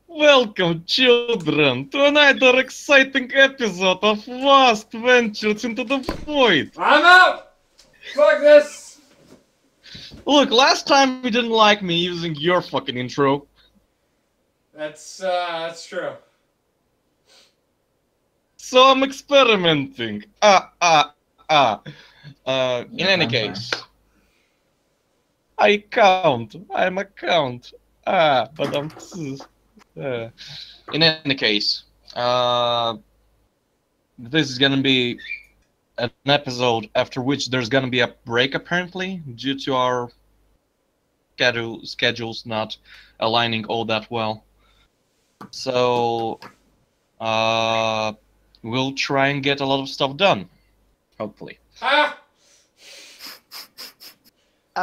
Welcome, children, to another exciting episode of Vast Ventures into the Void. I'm out! Fuck this! Look, last time you didn't like me using your fucking intro. That's true. So I'm experimenting. In any case, I count. I'm a count. But I'm. In any case, this is gonna be an episode after which there's gonna be a break apparently due to our schedules not aligning all that well. So we'll try and get a lot of stuff done, hopefully. Ah!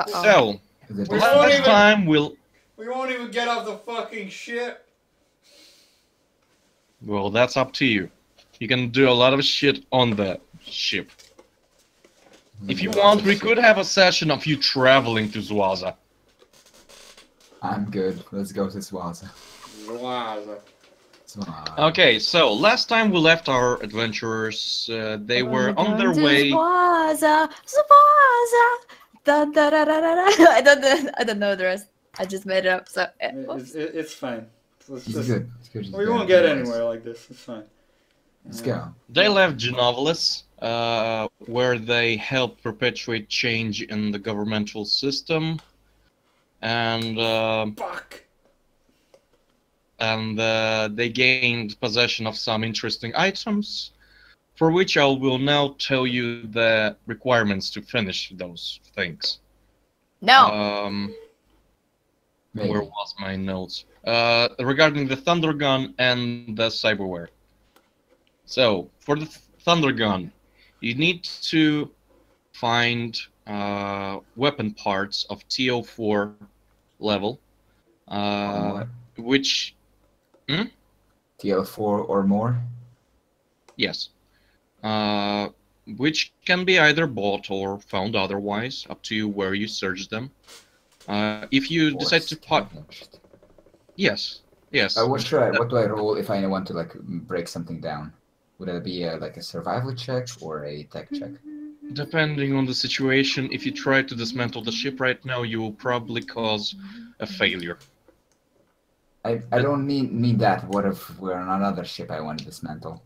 So last time we won't even get off the fucking ship. Well, that's up to you. You can do a lot of shit on the ship. If you want, we could have a session of you traveling to Zwaza. I'm good. Let's go to Zwaza. Zwaza. Okay, so last time we left our adventurers, they were on their way. Zwaza. Da, da, da, da, da, da. I don't know the rest. I just made it up. So It's fine. It's good. It's good. We won't get anywhere like this. It's fine. Let's go. They left Genovalis, where they helped perpetuate change in the governmental system, and Fuck. and they gained possession of some interesting items, for which I will now tell you the requirements to finish those things. no. Where was my notes? Regarding the Thunder Gun and the Cyberware. So, for the Thunder Gun, you need to find weapon parts of TO4 level, which... TL4 or more? Yes. Which can be either bought or found otherwise, up to you where you search them. If you decide to Yes. What do I roll if I want to like break something down? Would it be like a survival check or a tech check? Depending on the situation, if you try to dismantle the ship right now, you will probably cause a failure. I don't need that. What if we're on another ship I want to dismantle?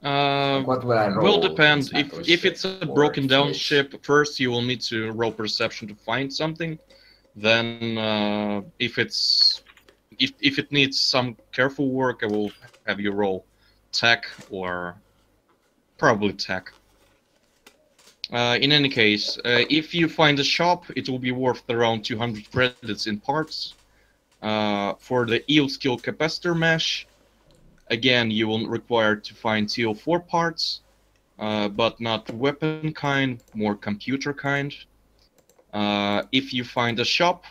What would I roll? Will depend. If it's a broken down ship, first you will need to roll perception to find something. Then, if it needs some careful work, I will have you roll tech or probably tech. In any case, if you find a shop, it will be worth around 200 credits in parts. For the EO skill capacitor mesh, again, you will require to find TO4 parts, but not weapon kind, more computer kind. If you find a shop,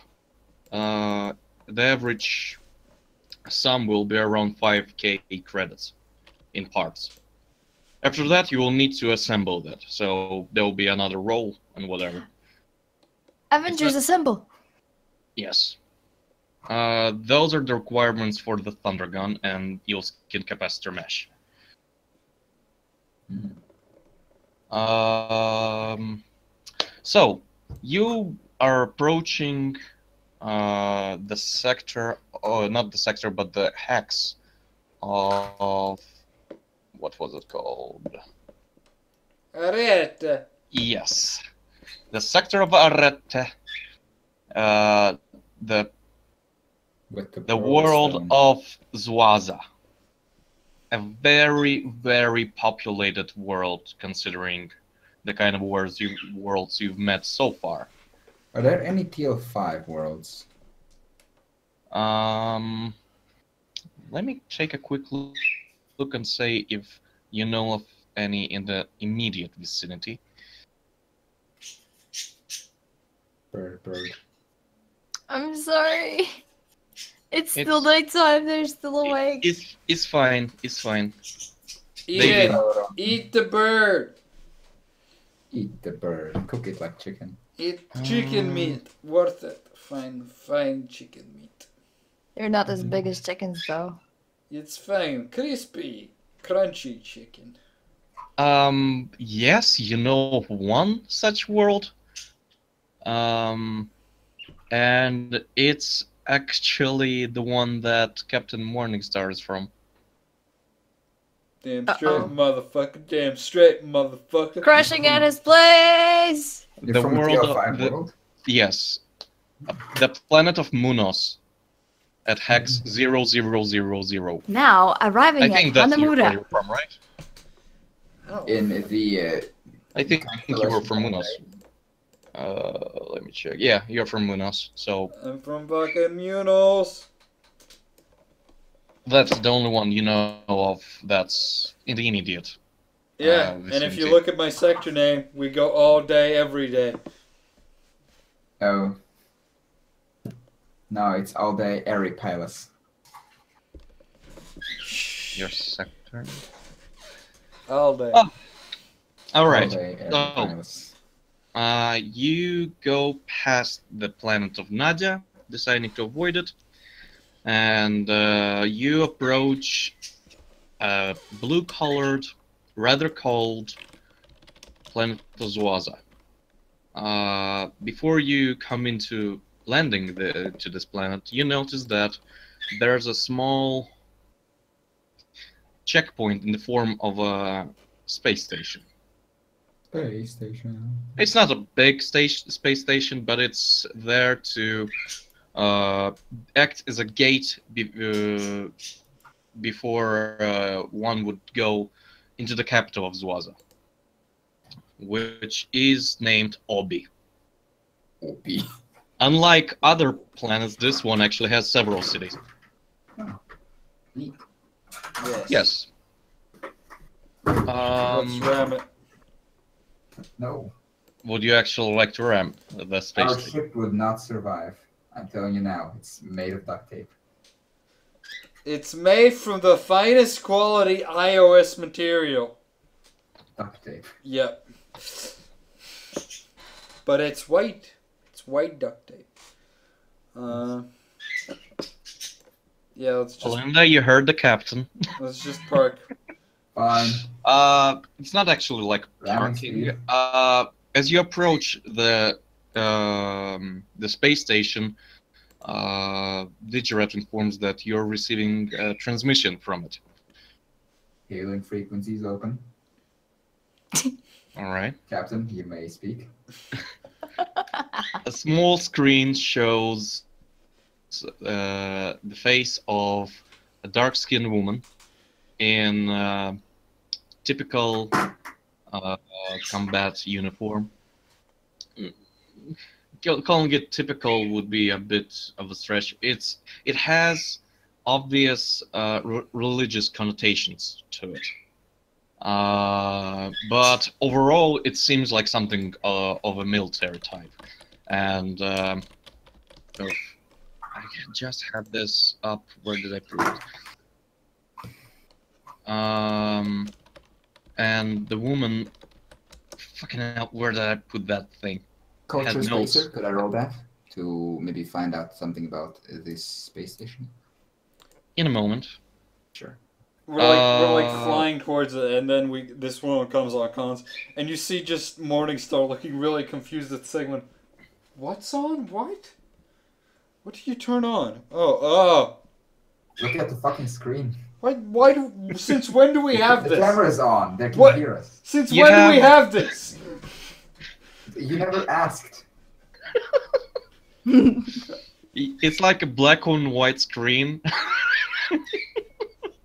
the average sum will be around 5k credits in parts. After that, you will need to assemble that, so there will be another roll and whatever. Avengers assemble. Yes. Those are the requirements for the Thunder Gun and EO skin capacitor mesh. So, you are approaching the sector, not the sector, but the hex of... What was it called? Arete. Yes. The sector of Arete. The world of Zwaza. A very, very populated world, considering the kind of worlds you've met so far. Are there any TL5 worlds? Let me take a quick look and say if you know of any in the immediate vicinity. Bird. I'm sorry. It's still nighttime. They're still awake. It's fine. It's fine. Eat the bird. Eat the bird. Cook it like chicken. Eat chicken meat. Worth it. Fine chicken meat. You're not as big as chickens, though. It's fine. Crispy, crunchy chicken. Yes, you know of one such world. And it's actually the one that Captain Morningstar is from. Damn straight, motherfucker. Damn straight, motherfucker. Crashing at his place! You're The from world the of TR5 the, world? yes, the planet of Munos at hex 0000. Now, arriving I at think that's where Hanamura. you're from, right? Oh. In the I think you were from constellation Munos. Let me check. Yeah, you're from Munos. So I'm from fucking Munos. that's the only one you know of that's in the immediate. Yeah, and if you vicinity. look at my sector name, we go all day, every day. Oh. No, it's all day Airy Palace. Your sector. All day. Oh. All All right. day Airy So, Palace. you go past the planet of Nadia, deciding to avoid it, and you approach a blue-colored, rather cold planet of Zuaza. Before you come into landing to this planet, you notice that there's a small checkpoint in the form of a space station. Space station. It's not a big space station, but it's there to act as a gate before one would go into the capital of Zuaza, which is named Obi. Obi. Unlike other planets, this one actually has several cities. Neat. Yes. Yes. Let's ram it. No. Would you actually like to ram the space Our station? ship would not survive. I'm telling you now, it's made of duct tape. It's made from the finest quality iOs material. Duct tape. Yep. But it's white. It's white duct tape. Yeah, let's Linda, you heard the captain. just park. Fine. It's not actually like Ramming parking. speed. As you approach the space station, Digirat informs that you're receiving a transmission from it. Hailing frequencies open. All right. Captain, you may speak. A small screen shows the face of a dark-skinned woman in typical combat uniform. Calling it typical would be a bit of a stretch. It has obvious religious connotations to it, but overall it seems like something of a military type. And so I just had this up. Where did I put it? And the woman, fucking hell, where did I put that thing? Culture Had notes. Spacer, could I roll that? To maybe find out something about this space station? In a moment. Sure. We're like flying towards it, and then this woman comes on cons, and you see just Morningstar looking really confused at Sigmund. What's on? What? What did you turn on? Oh. Look at the fucking screen. Why since when do we have The this? camera's on. They can What? hear us. Since You when do we have- have this? You never asked. It's like a black and white screen.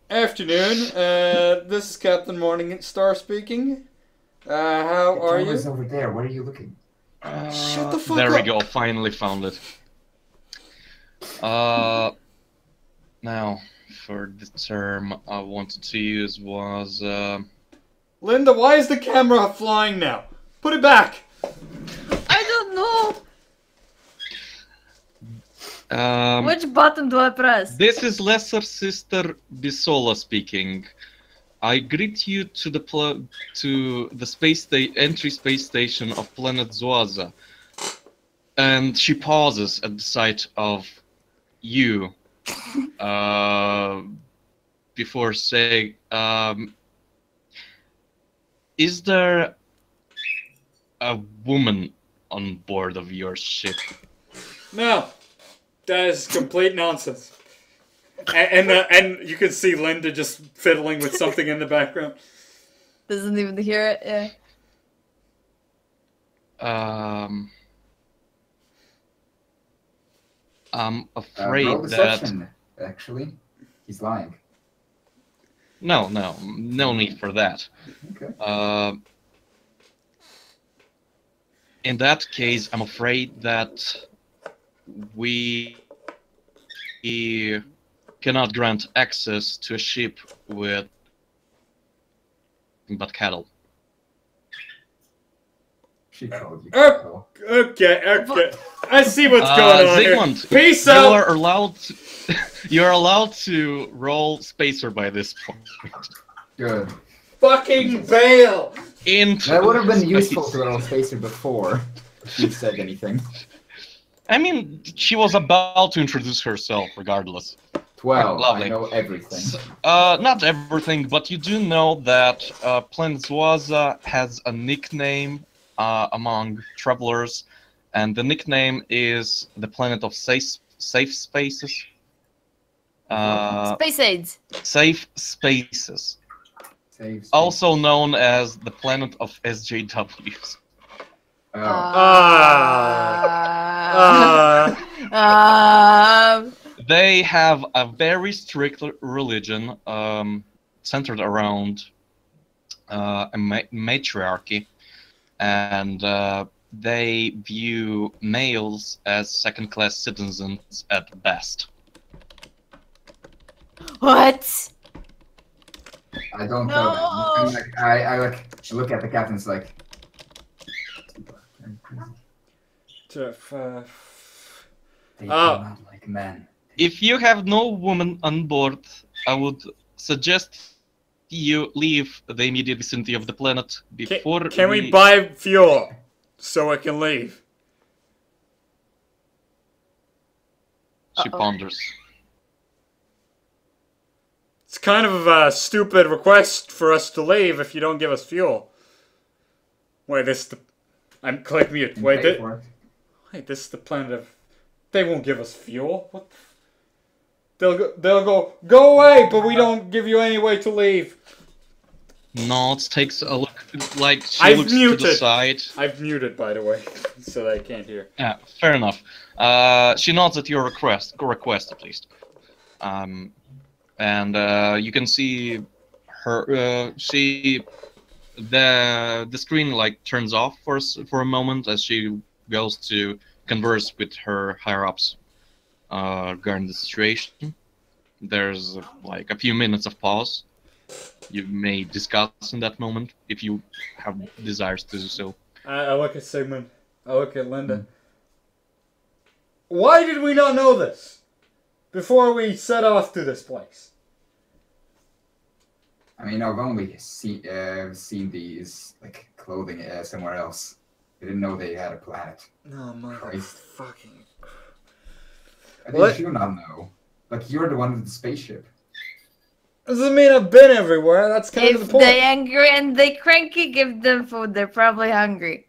Afternoon. This is Captain Morningstar speaking. How are you? Camera's over there. Where are you looking? Shut the fuck There up. we go. Finally found it. Now, for the term I wanted to use was Linda, why is the camera flying now? Put it back. I don't know. um, Which button do I press? This is Lesser Sister Bisola speaking. I greet you to the entry space station of planet Zuaza. And she pauses at the sight of you before saying, is there a woman on board of your ship? No, that is complete nonsense. And you can see Linda just fiddling with something in the background. Doesn't even hear it. Yeah. I'm afraid roll that. deception, actually, he's lying. No need for that. Okay. In that case, I'm afraid that we cannot grant access to a ship with but cattle. She called you. Okay. I see what's going on Sigmund, here. Peace out! You are allowed to roll spacer by this point. Good. Fucking bail! That would have been useful to roll spacer before if you said anything. I mean, she was about to introduce herself, regardless. 12. Lovely. I know everything. Not everything, but you do know that Planet Zwaza has a nickname among travelers, and the nickname is the Planet of Safe Spaces. Space AIDS. Safe Spaces. Also known as the Planet of SJWs. They have a very strict religion centered around a matriarchy, and they view males as second-class citizens at best. What? I don't know. I look at the captain's like. They do not like men. If you have no woman on board, I would suggest you leave the immediate vicinity of the planet before. Can we buy fuel so I can leave? She ponders. It's kind of a stupid request for us to leave if you don't give us fuel. Wait, I'm click mute. Wait, this is the planet of. They won't give us fuel. What? They'll go away, but we don't give you any way to leave. Not takes a look like she looks to the side. I've muted, by the way, so they can't hear. Yeah, fair enough. She nods at your request at least. And you can see her. The screen like turns off for a moment as she goes to converse with her higher ups regarding the situation. There's like a few minutes of pause. You may discuss in that moment if you have desires to do so. I look at Sigmund. I look at Linda. Why did we not know this before we set off to this place? I mean, I've only seen these like clothing somewhere else. I didn't know they had a planet. No, motherfucking. I think you not know. Like, you're the one with the spaceship. Doesn't mean I've been everywhere. That's kind of the point. If they're angry and they cranky, give them food. They're probably hungry.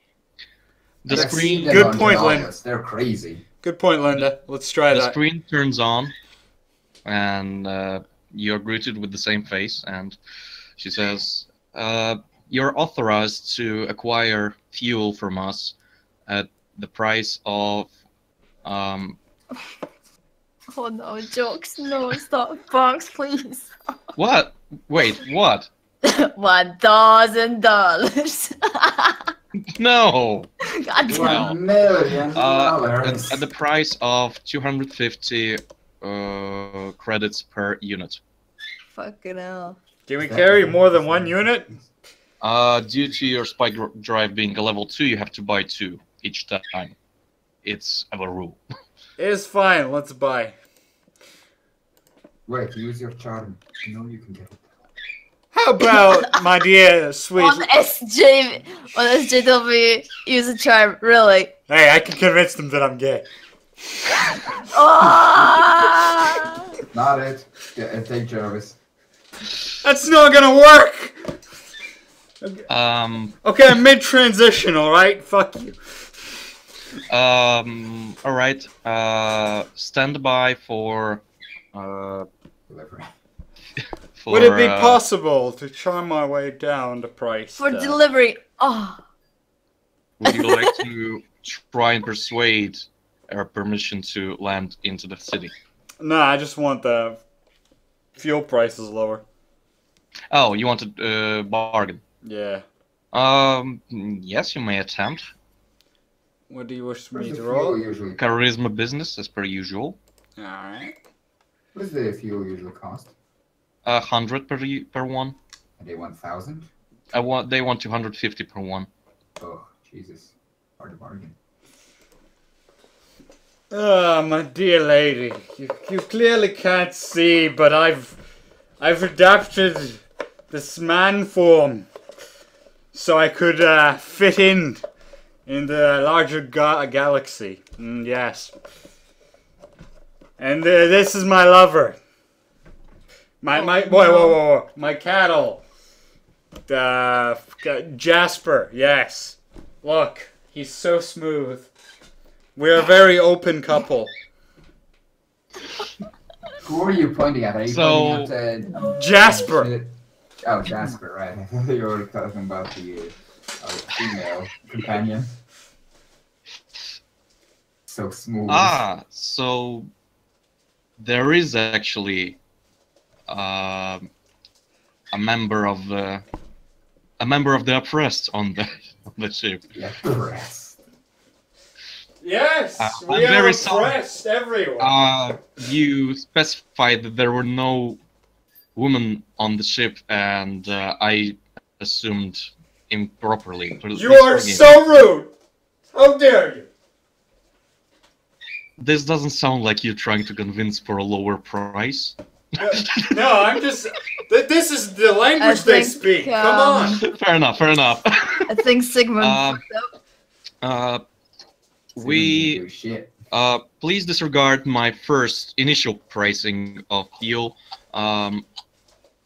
The screen. Good point, Linda. They're crazy. Good point, Linda. Let's try that. The screen turns on, and you're greeted with the same face, and she says, "You're authorized to acquire fuel from us at the price of." Oh no, jokes. No, stop. Fox, please. What? Wait, what? $1,000. No! God damn. $1 million. At the price of 250 credits per unit. Fucking hell. Can we carry more than one unit? Due to your spike drive being a level 2, you have to buy 2 each time. It's a rule. It's fine. Let's buy. Wait, use your charm. You know you can get it. How about, my dear sweet... On SJW, use a charm, really. Hey, I can convince them that I'm gay. Oh! Not it. Yeah, take Jarvis. That's not gonna work! Okay, I'm mid-transition, alright? Fuck you. Alright. Stand by for... Delivery. Would it be possible to charm my way down the price? For delivery. Oh. Would you like to try and persuade our permission to land into the city? Nah, I just want the fuel prices lower. Oh, you want to bargain? Yeah. Yes, you may attempt. What do you wish me What's to the roll? fuel usually? Charisma business, as per usual. Alright. What does the fuel usually cost? 100 per one. And they want 1,000? They want 250 per one. Oh, Jesus. Hard to bargain. Ah, my dear lady, you clearly can't see, but I've adapted this man form so I could fit in the larger galaxy. Yes. And this is my lover. My cattle. Jasper. Yes. Look, he's so smooth. We're a very open couple. Who are you pointing at? Are you pointing at Jasper. Oh, Jasper, right. I thought you were talking about the female companion. So smooth. Ah, so there is actually a member of the oppressed on the ship. Yeah, oppressed. Yes, we are very oppressed, everyone. You specified that there were no women on the ship, and I assumed improperly. You are so rude! How dare you! This doesn't sound like you're trying to convince for a lower price. No, I'm just... This is the language they speak. Come on! Fair enough, fair enough. I think Sigmund please disregard my first initial pricing of fuel.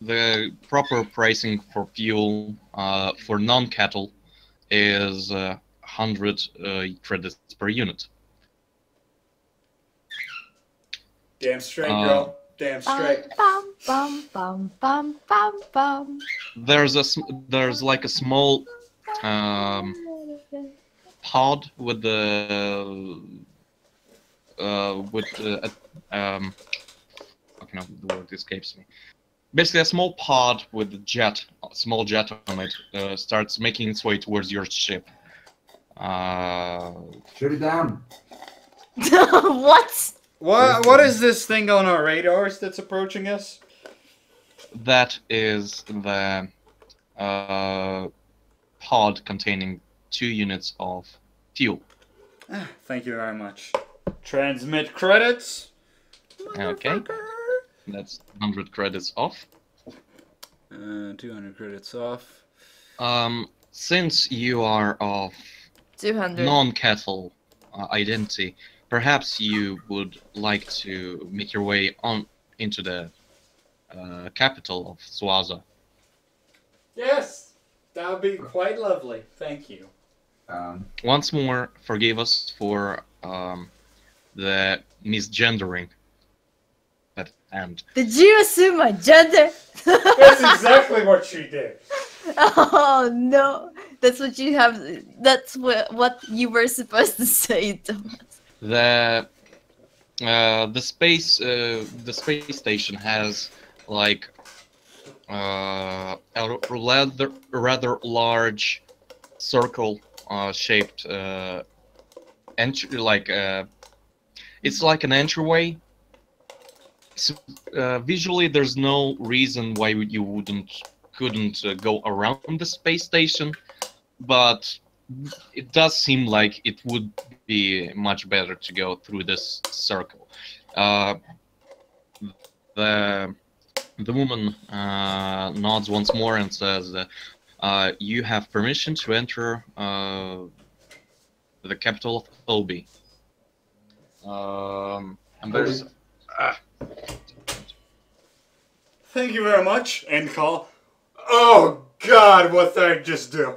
The proper pricing for fuel for non-cattle is 100 credits per unit. Damn straight, girl. Damn straight. There's like a small pod with the the word escapes me. Basically, a small pod with a small jet on it starts making its way towards your ship. Shoot it down. What? What is this thing on our radars that's approaching us? That is the pod containing 2 units of fuel. Thank you very much. Transmit credits. Okay. That's 100 credits off. 200 credits off. Since you are of 200 non-cattle identity, perhaps you would like to make your way on into the capital of Swaza. Yes, that would be quite lovely. Thank you. Once more, forgive us for the misgendering. And did you assume my gender? That's exactly what she did. Oh no, that's what you have. That's what you were supposed to say, Thomas. The space station has like a rather large circle shaped entry, like it's like an entryway. So, visually, there's no reason why you couldn't go around the space station, but it does seem like it would be much better to go through this circle. The woman nods once more and says, "You have permission to enter the capital of Obi." And there's Thank you very much. End call. Oh God, what did I just do?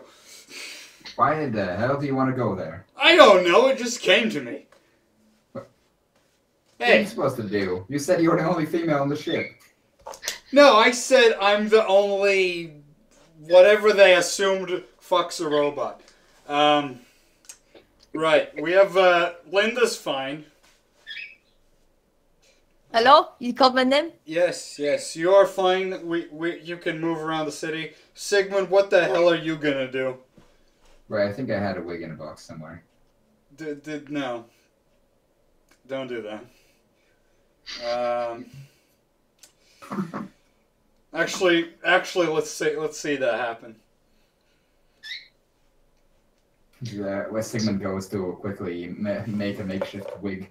Why the hell do you want to go there? I don't know. It just came to me. What are you Hey. supposed to do? You said you were the only female on the ship. No, I said I'm the only whatever they assumed fucks a robot. Right. We have Linda's fine. Hello? You called my name? Yes, you are fine. You can move around the city. Sigmund, what the hell are you gonna do? Right, I think I had a wig in a box somewhere. No. Don't do that. Actually, let's see that happen. Where Sigmund goes to quickly make a makeshift wig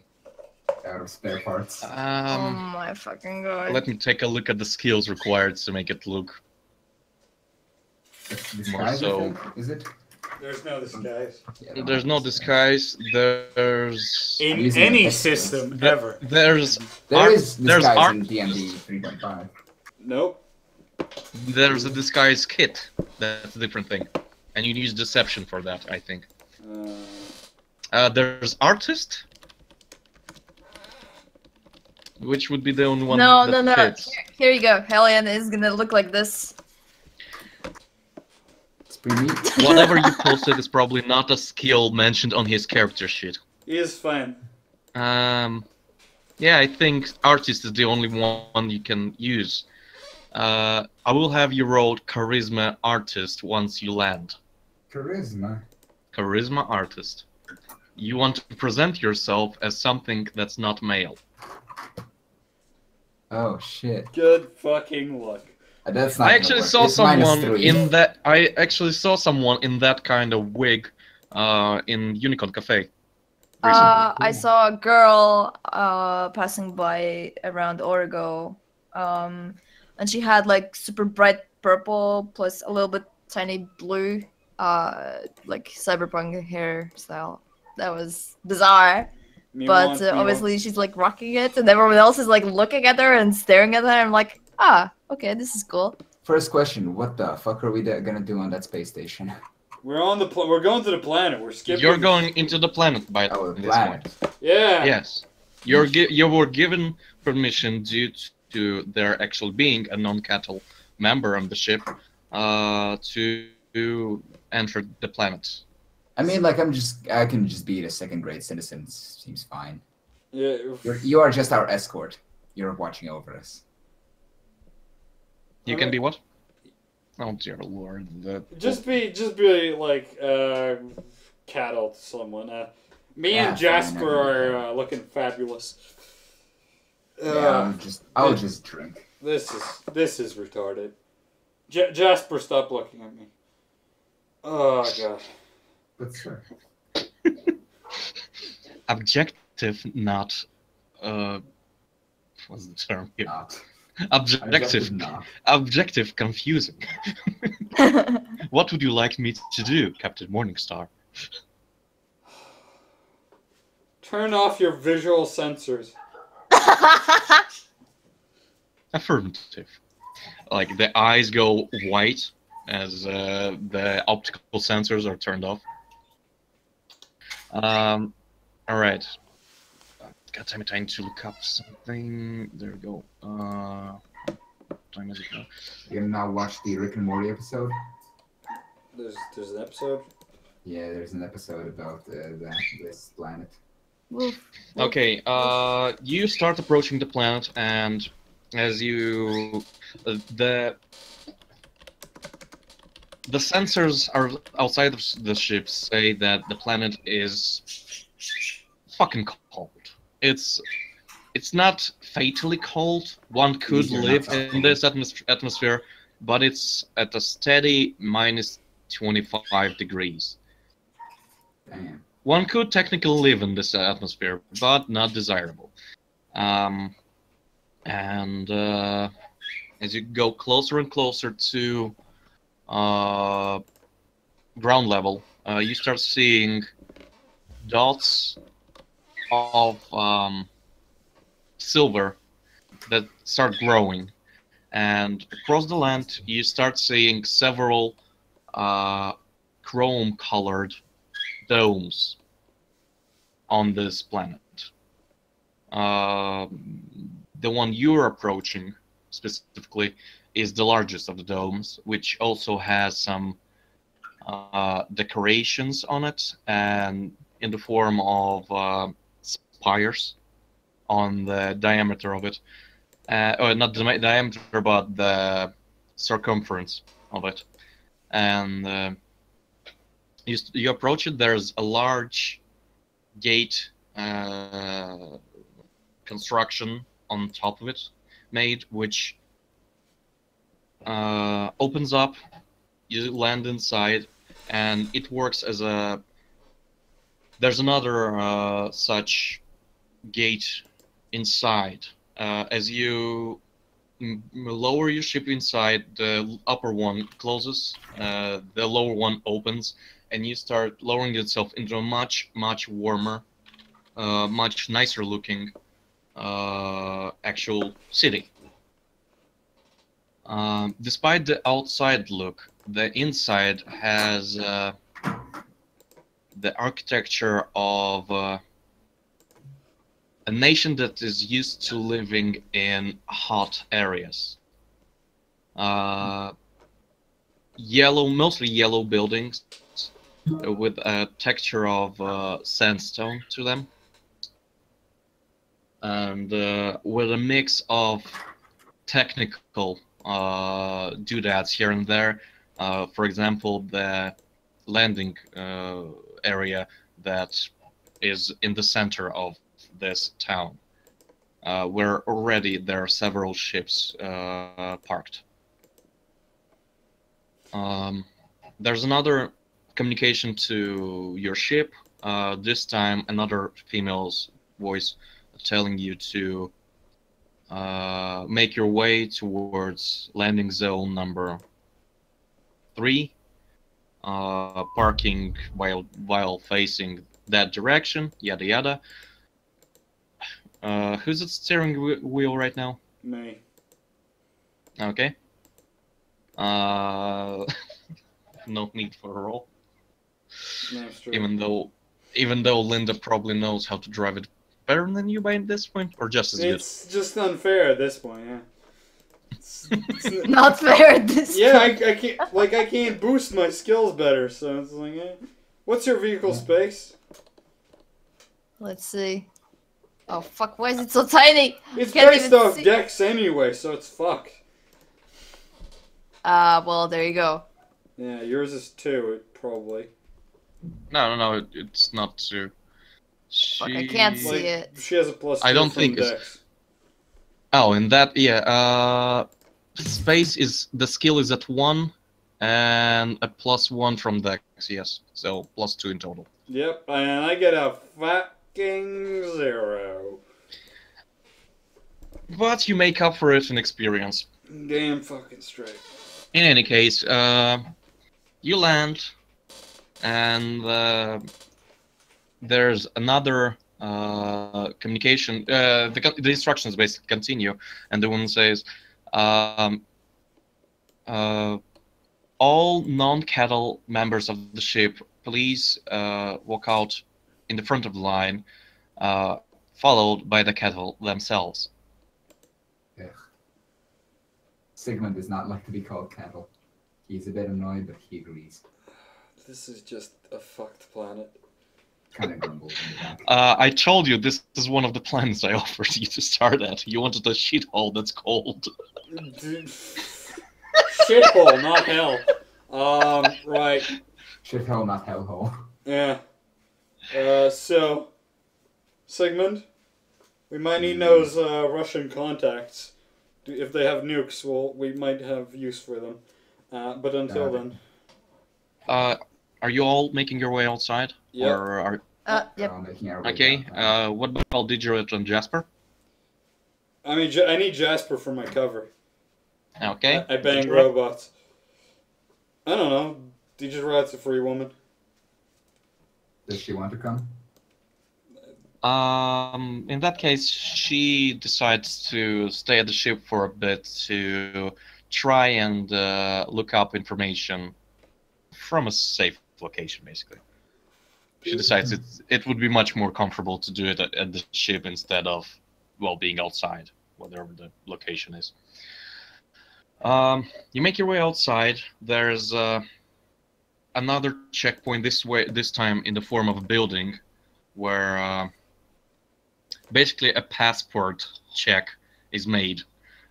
out of spare parts. Oh my fucking god. Let me take a look at the skills required to make it look Disguise, so. I think? Is it? There's no disguise. Yeah, There's no disguise. There's In using any the system ever. There is disguise in D&D 3.5. Nope. There's a disguise kit. That's a different thing, and you use deception for that, I think. There's artist, which would be the only one No. that fits. Here you go. Hellion is gonna look like this. It's pretty neat. Whatever you posted is probably not a skill mentioned on his character sheet. He is fine. Yeah, I think artist is the only one you can use. I will have you roll charisma artist once you land. Charisma. Charisma artist. You want to present yourself as something that's not male. Oh shit. Good fucking luck. That's not I gonna actually work. saw It's someone -3. in that. I actually saw someone in that kind of wig, in Unicorn Cafe. I saw a girl passing by around Origo, and she had like super bright purple plus a little bit tiny blue, like cyberpunk hairstyle. That was bizarre, but obviously she's like rocking it, and everyone else is like looking at her and staring at her. I'm like, okay, this is cool. First question: what the fuck are we gonna do on that space station? We're on the we're going to the planet. We're skipping. You're going into the planet by Oh, this planet. point. Yeah. Yes, you were given permission due to there actually being a non-cattle member on the ship, to enter the planet. I mean, like I can just be a second-grade citizen. Seems fine. Yeah. You are just our escort. You're watching over us. You can be what? Oh dear lord. Just be like cattle to someone. Me and Yeah, Jasper fine, are looking fabulous. Yeah, I'll just drink. This is retarded. Jasper, stop looking at me. Oh god. But sure. Objective, not what's the term here? Not. Objective, not. objective confusing. What would you like me to do, Captain Morningstar? Turn off your visual sensors. Affirmative. Like the eyes go white as the optical sensors are turned off. All right. God damn it! I need to look up something. There we go. What time is it now? You can now watch the Rick and Morty episode. There's an episode. Yeah, there's an episode about this planet. Okay. You start approaching the planet, and as you the sensors are outside of the ship say that the planet is fucking cold. It's not fatally cold. One could live in this atmosphere, but it's at a steady -25 degrees. Damn. One could technically live in this atmosphere, but not desirable. And as you go closer and closer to ground level, you start seeing dots of silver that start growing, and across the land you start seeing several chrome-colored domes on this planet. The one you're approaching specifically is the largest of the domes, which also has some decorations on it, and in the form of spires on the diameter of it. Or not the diameter, but the circumference of it. And you approach it, there's a large gate construction on top of it made, which opens up. You land inside, and it works as a... There's another such gate inside. As you lower your ship inside, the upper one closes, the lower one opens, and you start lowering yourself into a much warmer, much nicer looking actual city. Despite the outside look, the inside has the architecture of a nation that is used to living in hot areas. Mostly yellow buildings with a texture of sandstone to them, and with a mix of technical doodads here and there. For example, the landing area that is in the center of this town, where already there are several ships parked. There's another communication to your ship, this time another female's voice telling you to make your way towards landing zone number 3, parking while facing that direction, yada yada. Who's at steering wheel right now? Me. Okay. No need for a roll. No, it's true. Even though Linda probably knows how to drive it better than you by this point, or just as good. It's just unfair at this point, yeah. It's Not fair at this yeah, point. I can't boost my skills better, so it's like, eh. What's your vehicle space? Let's see. Oh fuck, why is it so tiny? It's Can't based even off see. Dex anyway, so it's fucked. Well, there you go. Yeah, yours is 2, probably. No, it's not 2. Fuck, I can't see Like, it. she has a +2 I don't from think it's... Dex. Oh, and that, yeah, space is... The skill is at 1, and a +1 from Dex, yes. So, +2 in total. Yep, and I get a fucking 0. But you make up for it in experience. Damn fucking straight. In any case, you land, and there's another communication. The instructions basically continue, and the woman says, all non-cattle members of the ship, please walk out in the front of the line, followed by the cattle themselves. Ugh. Sigmund does not like to be called cattle. He's a bit annoyed, but he agrees. This is just a fucked planet. Kind of grumbles in the back. I told you this is one of the plans I offered you to start at. You wanted a shithole that's cold. Dude. Shithole, not hell. Right. Shithole, not hellhole. Yeah. So, Sigmund, we might need those Russian contacts. If they have nukes, we might have use for them. But until then. Are you all making your way outside? Yep. Or are... Yep. Making our way Okay, down. what about Digit and Jasper? I mean, I need Jasper for my cover. Okay. I bang Digit? robots. I don't know. Digit's a free woman. Does she want to come? In that case, she decides to stay at the ship for a bit to try and look up information from a safe location, basically. She decides it would be much more comfortable to do it at the ship instead of, well, being outside, whatever the location is. You make your way outside. There's another checkpoint this time in the form of a building, where basically a passport check is made.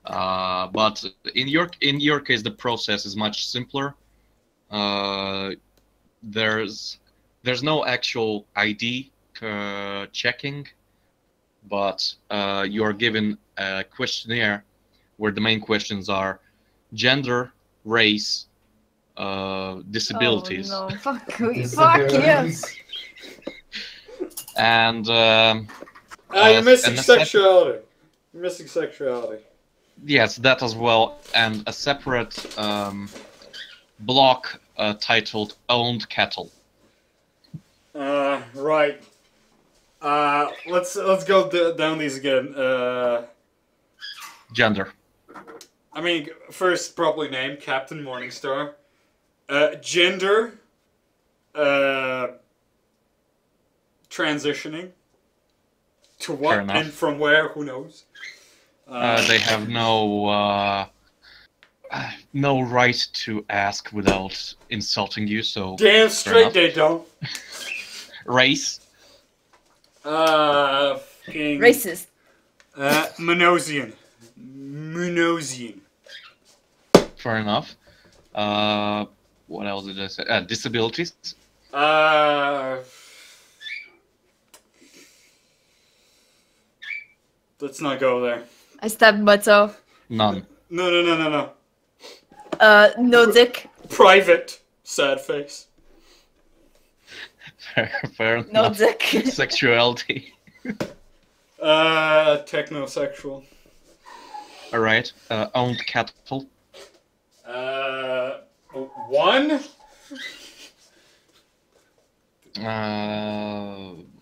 But in your case, the process is much simpler. There's no actual ID checking, but you are given a questionnaire where the main questions are gender, race, disabilities. Oh no, fuck yes. And you're missing sexuality. You're missing sexuality. Yes, that as well, and a separate block titled "Owned Cattle." Right. Let's go down these again. Gender. I mean, first properly named Captain Morningstar. Gender. Transitioning. To what and from where? Who knows? They have no right to ask without insulting you. So damn straight they don't. Race. Racist. Minosian. Fair enough. What else did I say? Disabilities. Let's not go there. I stabbed myself. None. No. No dick. Private. Sad face. Fair enough. No dick. Sexuality. Technosexual. Alright. Owned cattle. One?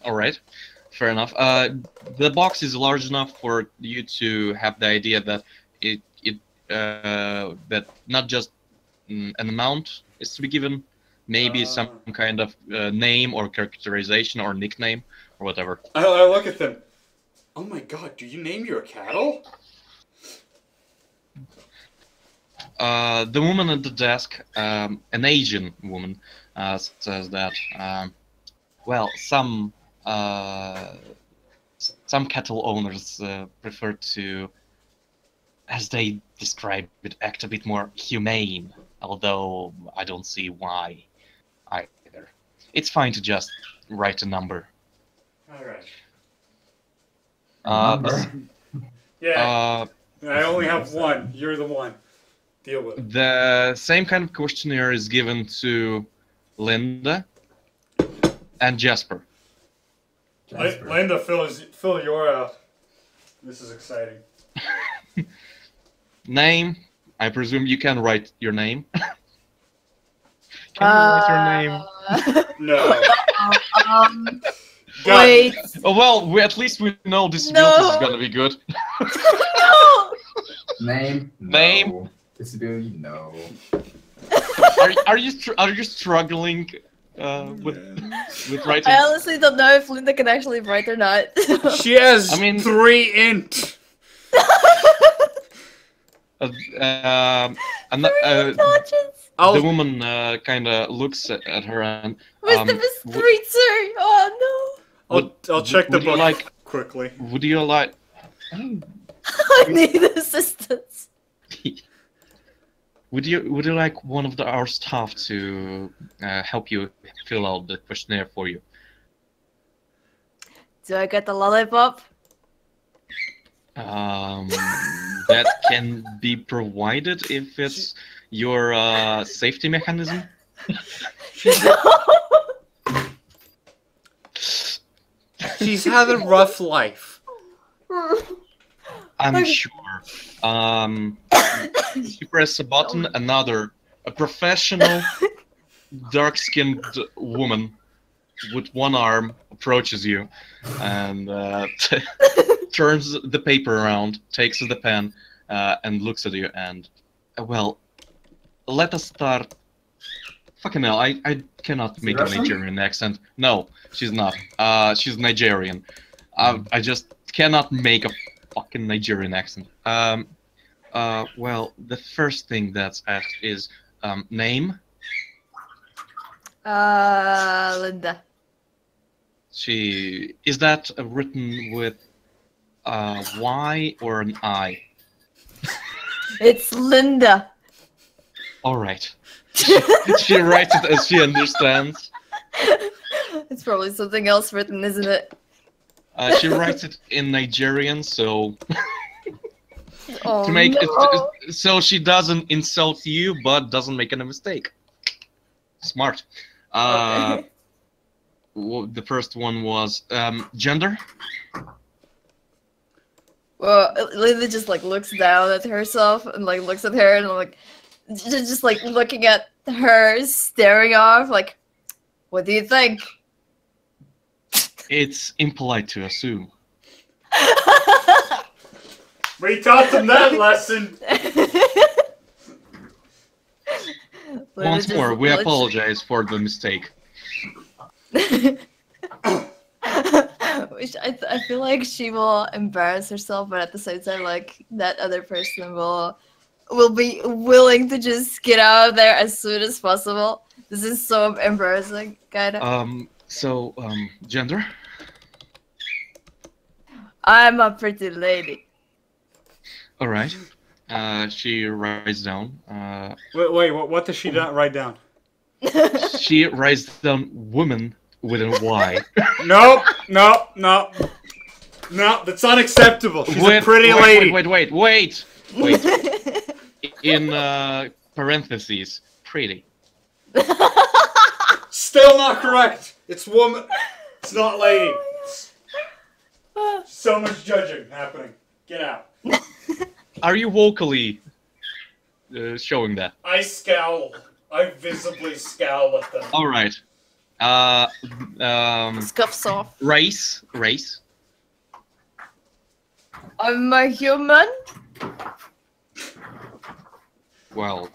Alright. Fair enough. The box is large enough for you to have the idea that that not just an amount is to be given, maybe some kind of name or characterization or nickname or whatever. I look at them. Oh my god, do you name your cattle? The woman at the desk, an Asian woman, says that, well, some cattle owners prefer to, as they describe it, act a bit more humane, although I don't see why either. It's fine to just write a number. Alright. Yeah. I only have one. You're the one. Deal with it. The same kind of questionnaire is given to Linda and Jasper. Linda, fill your out. This is exciting. Name. I presume you can write your name. Can you write your name? No. Wait. Oh, well, at least we know disabilities is gonna be good. No. Name. Name. No. Disability. No. Are you struggling with writing? I honestly don't know if Linda can actually write or not. She has 3 int. The woman kind of looks at her and. Wisdom is 3 too. Oh no. I'll check the book quickly. Would you like? I need assistance. Would you like one of our staff to help you fill out the questionnaire for you? Do I get the lollipop? That can be provided if it's your safety mechanism. She's had a rough life. I'm sure. You press a button, a professional, dark-skinned woman with one arm approaches you and turns the paper around, takes the pen, and looks at you. And well, let us start. Fucking hell, I cannot make a Nigerian accent. No, she's not. She's Nigerian. I just cannot make a fucking Nigerian accent. Well, the first thing that's asked is name. Linda. Is that written with Y or an I? It's Linda. All right. She writes it as she understands. It's probably something else written, isn't it? She writes it in Nigerian, so Oh, to make no. it so she doesn't insult you, but doesn't make any mistake. Smart. Okay. The first one was gender. Well, Linda just like looks down at herself and like looks at her and like just like looking at her, staring off. Like, what do you think? It's impolite to assume. We taught them that lesson. Once more, we apologize for the mistake. Which I feel like she will embarrass herself, but at the same time, like that other person will be willing to just get out of there as soon as possible. This is so embarrassing, kinda. Gender? I'm a pretty lady. All right. She writes down. Wait, what does she not write down? She writes down woman with a Y. No, that's unacceptable. She's a pretty lady. Wait. In parentheses, pretty. Still not correct. It's woman. It's not lady. So much judging happening. Get out. Are you vocally showing that? I scowl. I visibly scowl at them. All right. Scuffs off. Race. I'm a human. Well,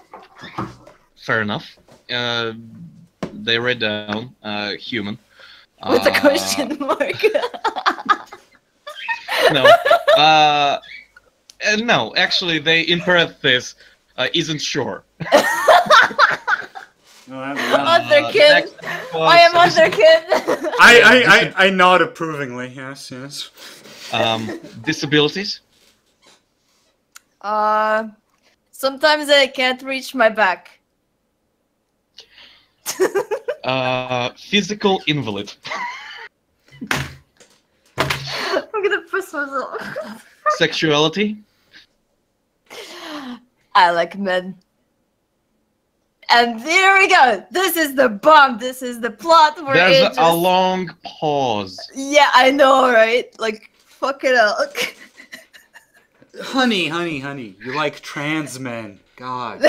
fair enough. They read down human. With a question mark. No. No, actually, they in parentheses isn't sure. Otherkin. I am Otherkin. I nod approvingly. Yes. Disabilities. Sometimes I can't reach my back. Physical invalid. I'm gonna piss myself. Sexuality. I like men. And there we go. This is the bomb. This is the plot. There's a long pause. Yeah, I know, right? Like, fuck it up. Honey. You like trans men. God.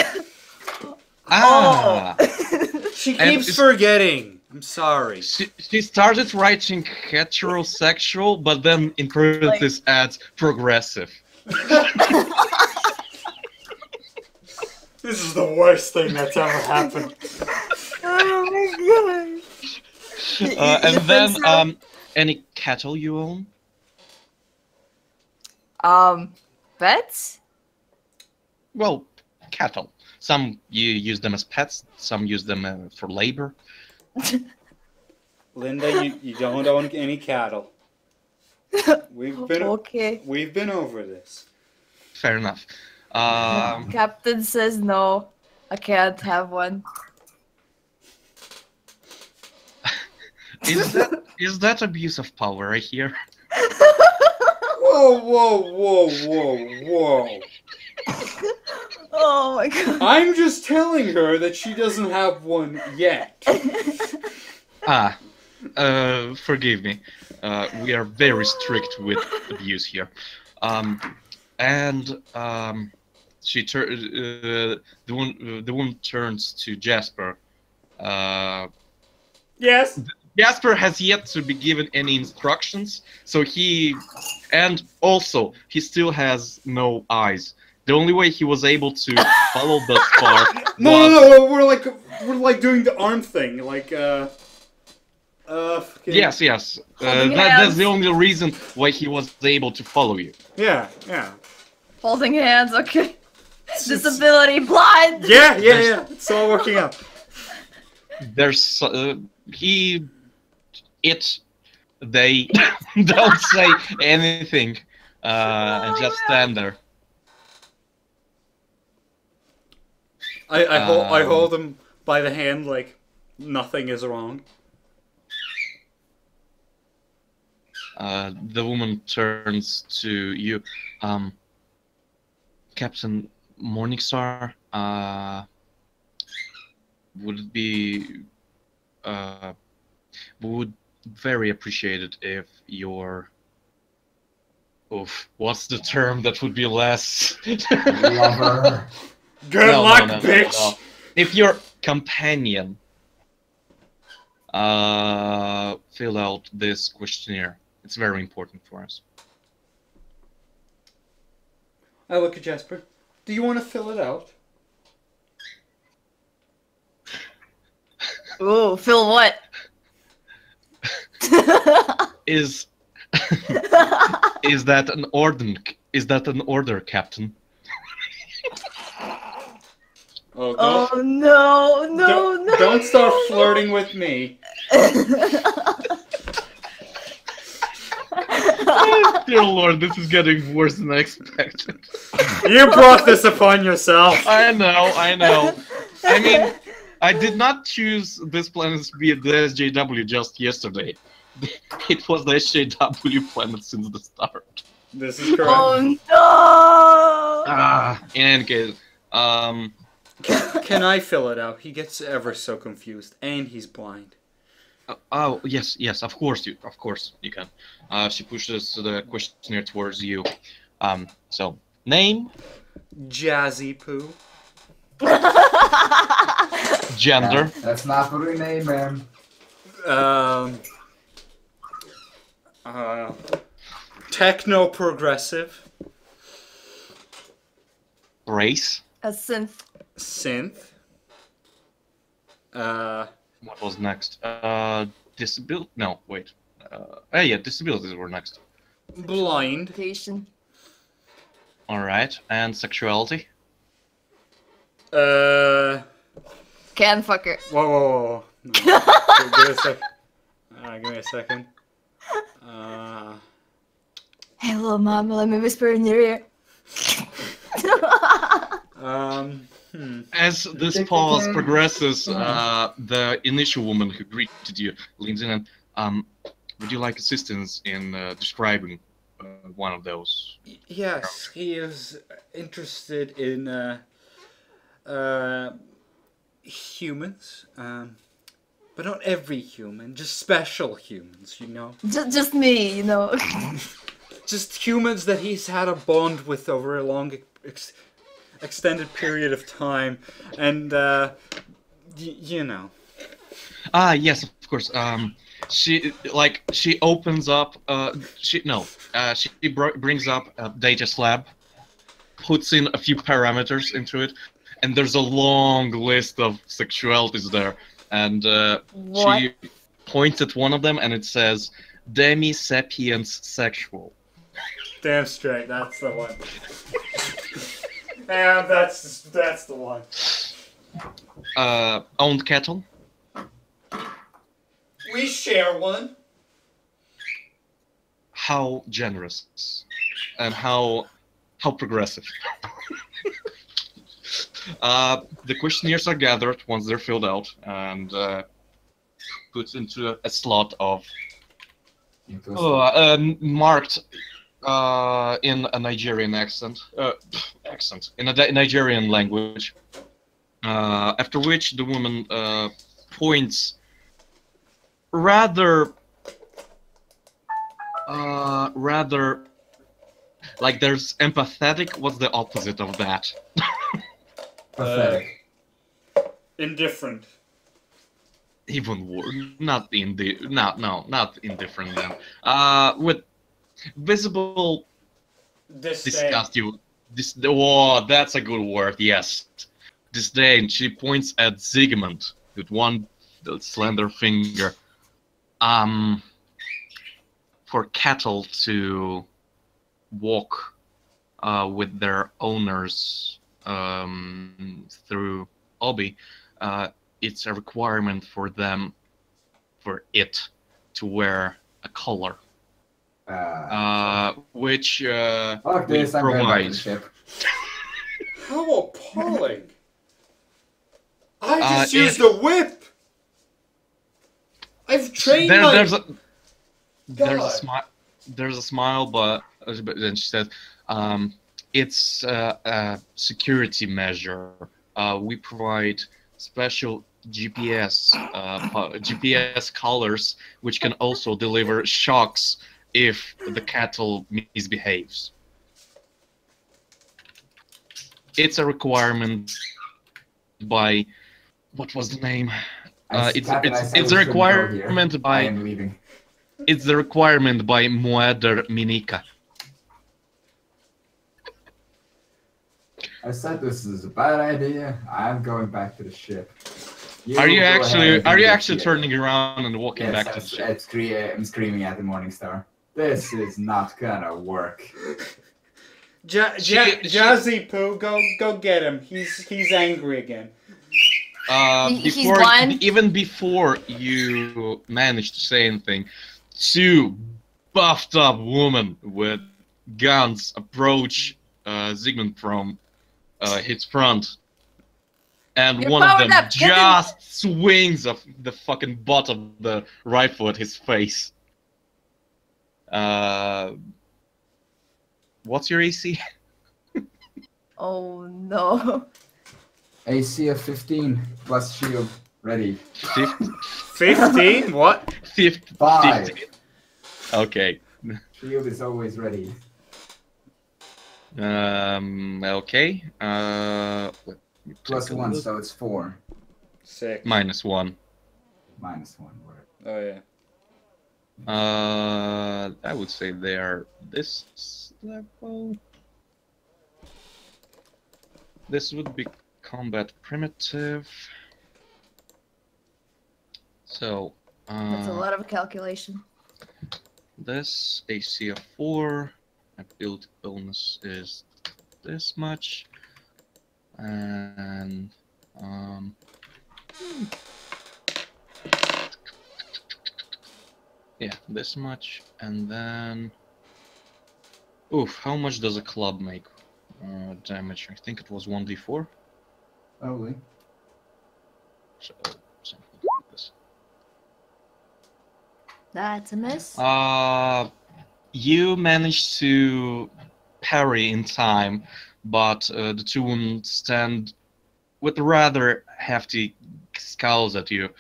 She keeps forgetting. I'm sorry. She started writing heterosexual, but then in parentheses adds progressive. This is the worst thing that's ever happened. Oh my god. And then, any cattle you own? Pets? Well, cattle. Some you use them as pets. Some use them for labor. Linda, you don't own any cattle. We've been over this. Fair enough. Captain says no. I can't have one. Is that abuse of power right here? Whoa. Oh my god. I'm just telling her that she doesn't have one yet. Forgive me. We are very strict with abuse here. The woman turns to Jasper. Yes. Jasper has yet to be given any instructions, so he still has no eyes. The only way he was able to follow the star No, we're like doing the arm thing, like Yes. That's the only reason why he was able to follow you. Yeah. Holding hands, okay. Disability, blind. Yeah. It's all working out. There's they don't say anything and just stand there. I hold him by the hand like nothing is wrong. The woman turns to you, Captain Morningstar. Would it be would very appreciate it if your what's the term that would be less Lover. Good luck, bitch. No. If your companion fill out this questionnaire, it's very important for us. I look at Jasper. Do you want to fill it out? Ooh, Phil, what? Is that an order? Is that an order, Captain? Oh no! Don't start flirting with me. Dear Lord, this is getting worse than I expected. You brought this upon yourself. I know. I mean, I did not choose this planet to be the SJW just yesterday. It was the SJW planet since the start. This is correct. Oh no! In any case, Can I fill it out? He gets ever so confused, and he's blind. oh yes, of course you can. She pushes the questionnaire towards you. So name, Jazzy Poo. gender. That's not what we name him. Techno progressive. Race. A synth. Synth. What was next? Disability. No, wait. Yeah, disabilities were next. Blind. Patient. All right, and sexuality. Can fucker. Whoa. No. Give me a sec. Give me a second. Hey, little mama, let me whisper in your ear. As this pause progresses, the initial woman who greeted you leans in and, would you like assistance in describing one of those? Yes, he is interested in humans, but not every human, just special humans, you know? Just me, you know. Just humans that he's had a bond with over a long extended period of time, and you know. Yes, of course. She opens up. She brings up a data slab, puts in a few parameters into it, and there's a long list of sexualities there. And she points at one of them, and it says "demi-sapiens sexual." Damn straight, that's the one. And that's the one. Owned cattle. We share one. How generous, and how progressive. The questionnaires are gathered once they're filled out and put into a slot of marked in a Nigerian accent in a Nigerian language. After which the woman points rather like there's empathetic. What's the opposite of that? Pathetic. Indifferent. even worse. Not indifferent then. With visible disgust, oh, that's a good word. Yes, disdain. She points at Sigmund with one slender finger. For cattle to walk with their owners through Obi, it's a requirement for it to wear a collar, which fuck we this, I'm going back to provide. the ship. How appalling! I just used a whip! I've trained there's a smile, but then she says, it's a security measure. We provide special GPS collars, which can also deliver shocks if the cattle misbehaves. It's a requirement by what was the name? It's a requirement by. I am leaving. It's the requirement by Mueder Minika. I said this is a bad idea. I'm going back to the ship. Are you actually turning around and walking back to the ship? I'm screaming at the Morningstar. This is not gonna work. Jazzy Poo, go get him. He's angry again. He's blind. Even before you managed to say anything, two buffed up women with guns approach Sigmund from his front, and one of them just swings of the fucking butt of the rifle at his face. What's your AC? Oh no. AC of 15 plus shield ready. 15? What? 5. 15. Okay. Shield is always ready. Okay. Plus 1, so it's 4. 6. -1. -1 word. Oh yeah. I would say they are this level. This would be combat primitive. So. That's a lot of calculation. This AC of 4. My build bonus is this much, and yeah, this much, and then oof, how much does a club make damage? I think it was 1d4. Probably. So something like this. That's a miss. You managed to parry in time, but the two women stand with rather hefty scowls at you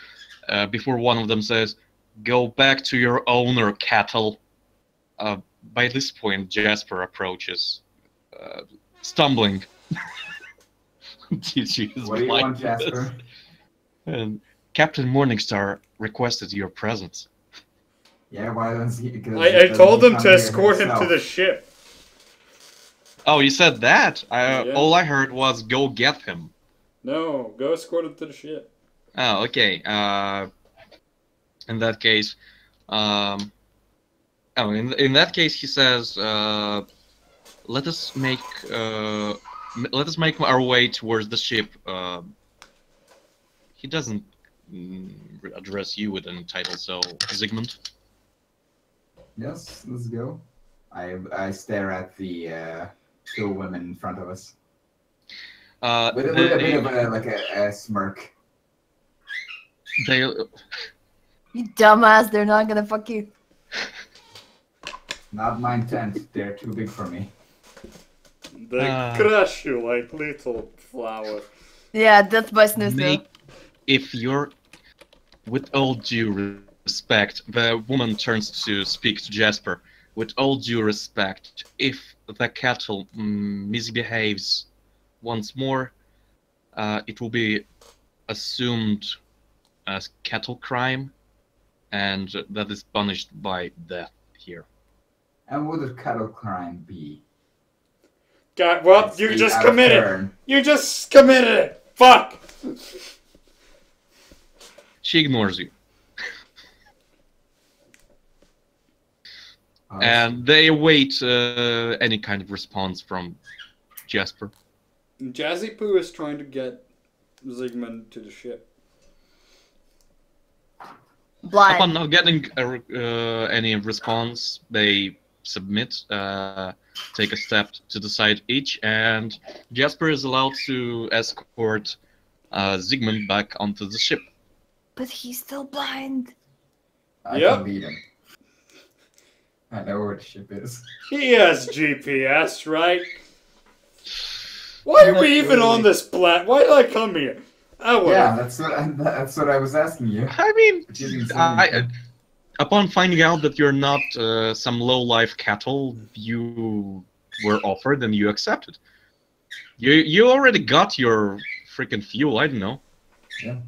before one of them says, "Go back to your owner, cattle." By this point, Jasper approaches, stumbling. What do you want, Jasper? And Captain Morningstar requested your presence. Yeah, why doesn't he? I told him to escort him to the ship. Oh, you said that? Yeah. All I heard was go get him. No, go escort him to the ship. Oh, okay. In that case, in that case, he says, let us make our way towards the ship. He doesn't address you with any title, so Sigmund. Yes, let's go. I stare at the two women in front of us. With a bit of a smirk. You dumbass, they're not gonna fuck you. Not my intent. They're too big for me. They crush you like little flowers. Yeah, that's by Snooze. If you're, with all due respect, the woman turns to speak to Jasper. With all due respect, if the cattle misbehaves once more, it will be assumed as cattle crime, and that is punished by death here. And what would cattle crime be? God, well, It's you the just out of committed. turn. You just committed it. Fuck. She ignores you. And they await any kind of response from Jasper. Jazzy Poo is trying to get Sigmund to the ship. Blind. Upon not getting any response, they submit, take a step to the side each, and Jasper is allowed to escort Sigmund back onto the ship. But he's still blind. I Yep. can lead him. I know where the ship is. He has GPS, right? Why are we even on this planet? Why did I come here? Yeah, that's what I was asking you. I mean, But you didn't say anything. upon finding out that you're not some low-life cattle, you were offered and you accepted. You already got your freaking fuel. I don't know. Yeah.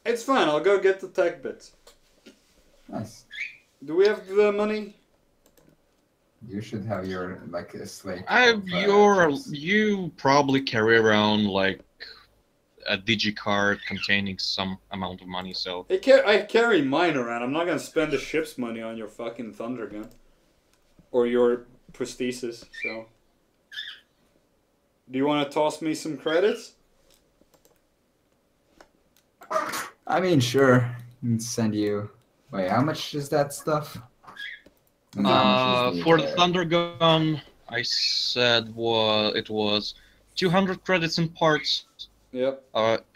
It's fine. I'll go get the tech bits. Nice. Do we have the money? You should have your like a slate. You probably carry around like a digicard containing some amount of money. So I carry mine around. I'm not gonna spend the ship's money on your fucking thunder gun or your prosthesis. So, do you want to toss me some credits? I mean, sure. I can send you. Wait, how much is that stuff? And how much is for the thunder gun, I said it was 200 credits in parts. Yep.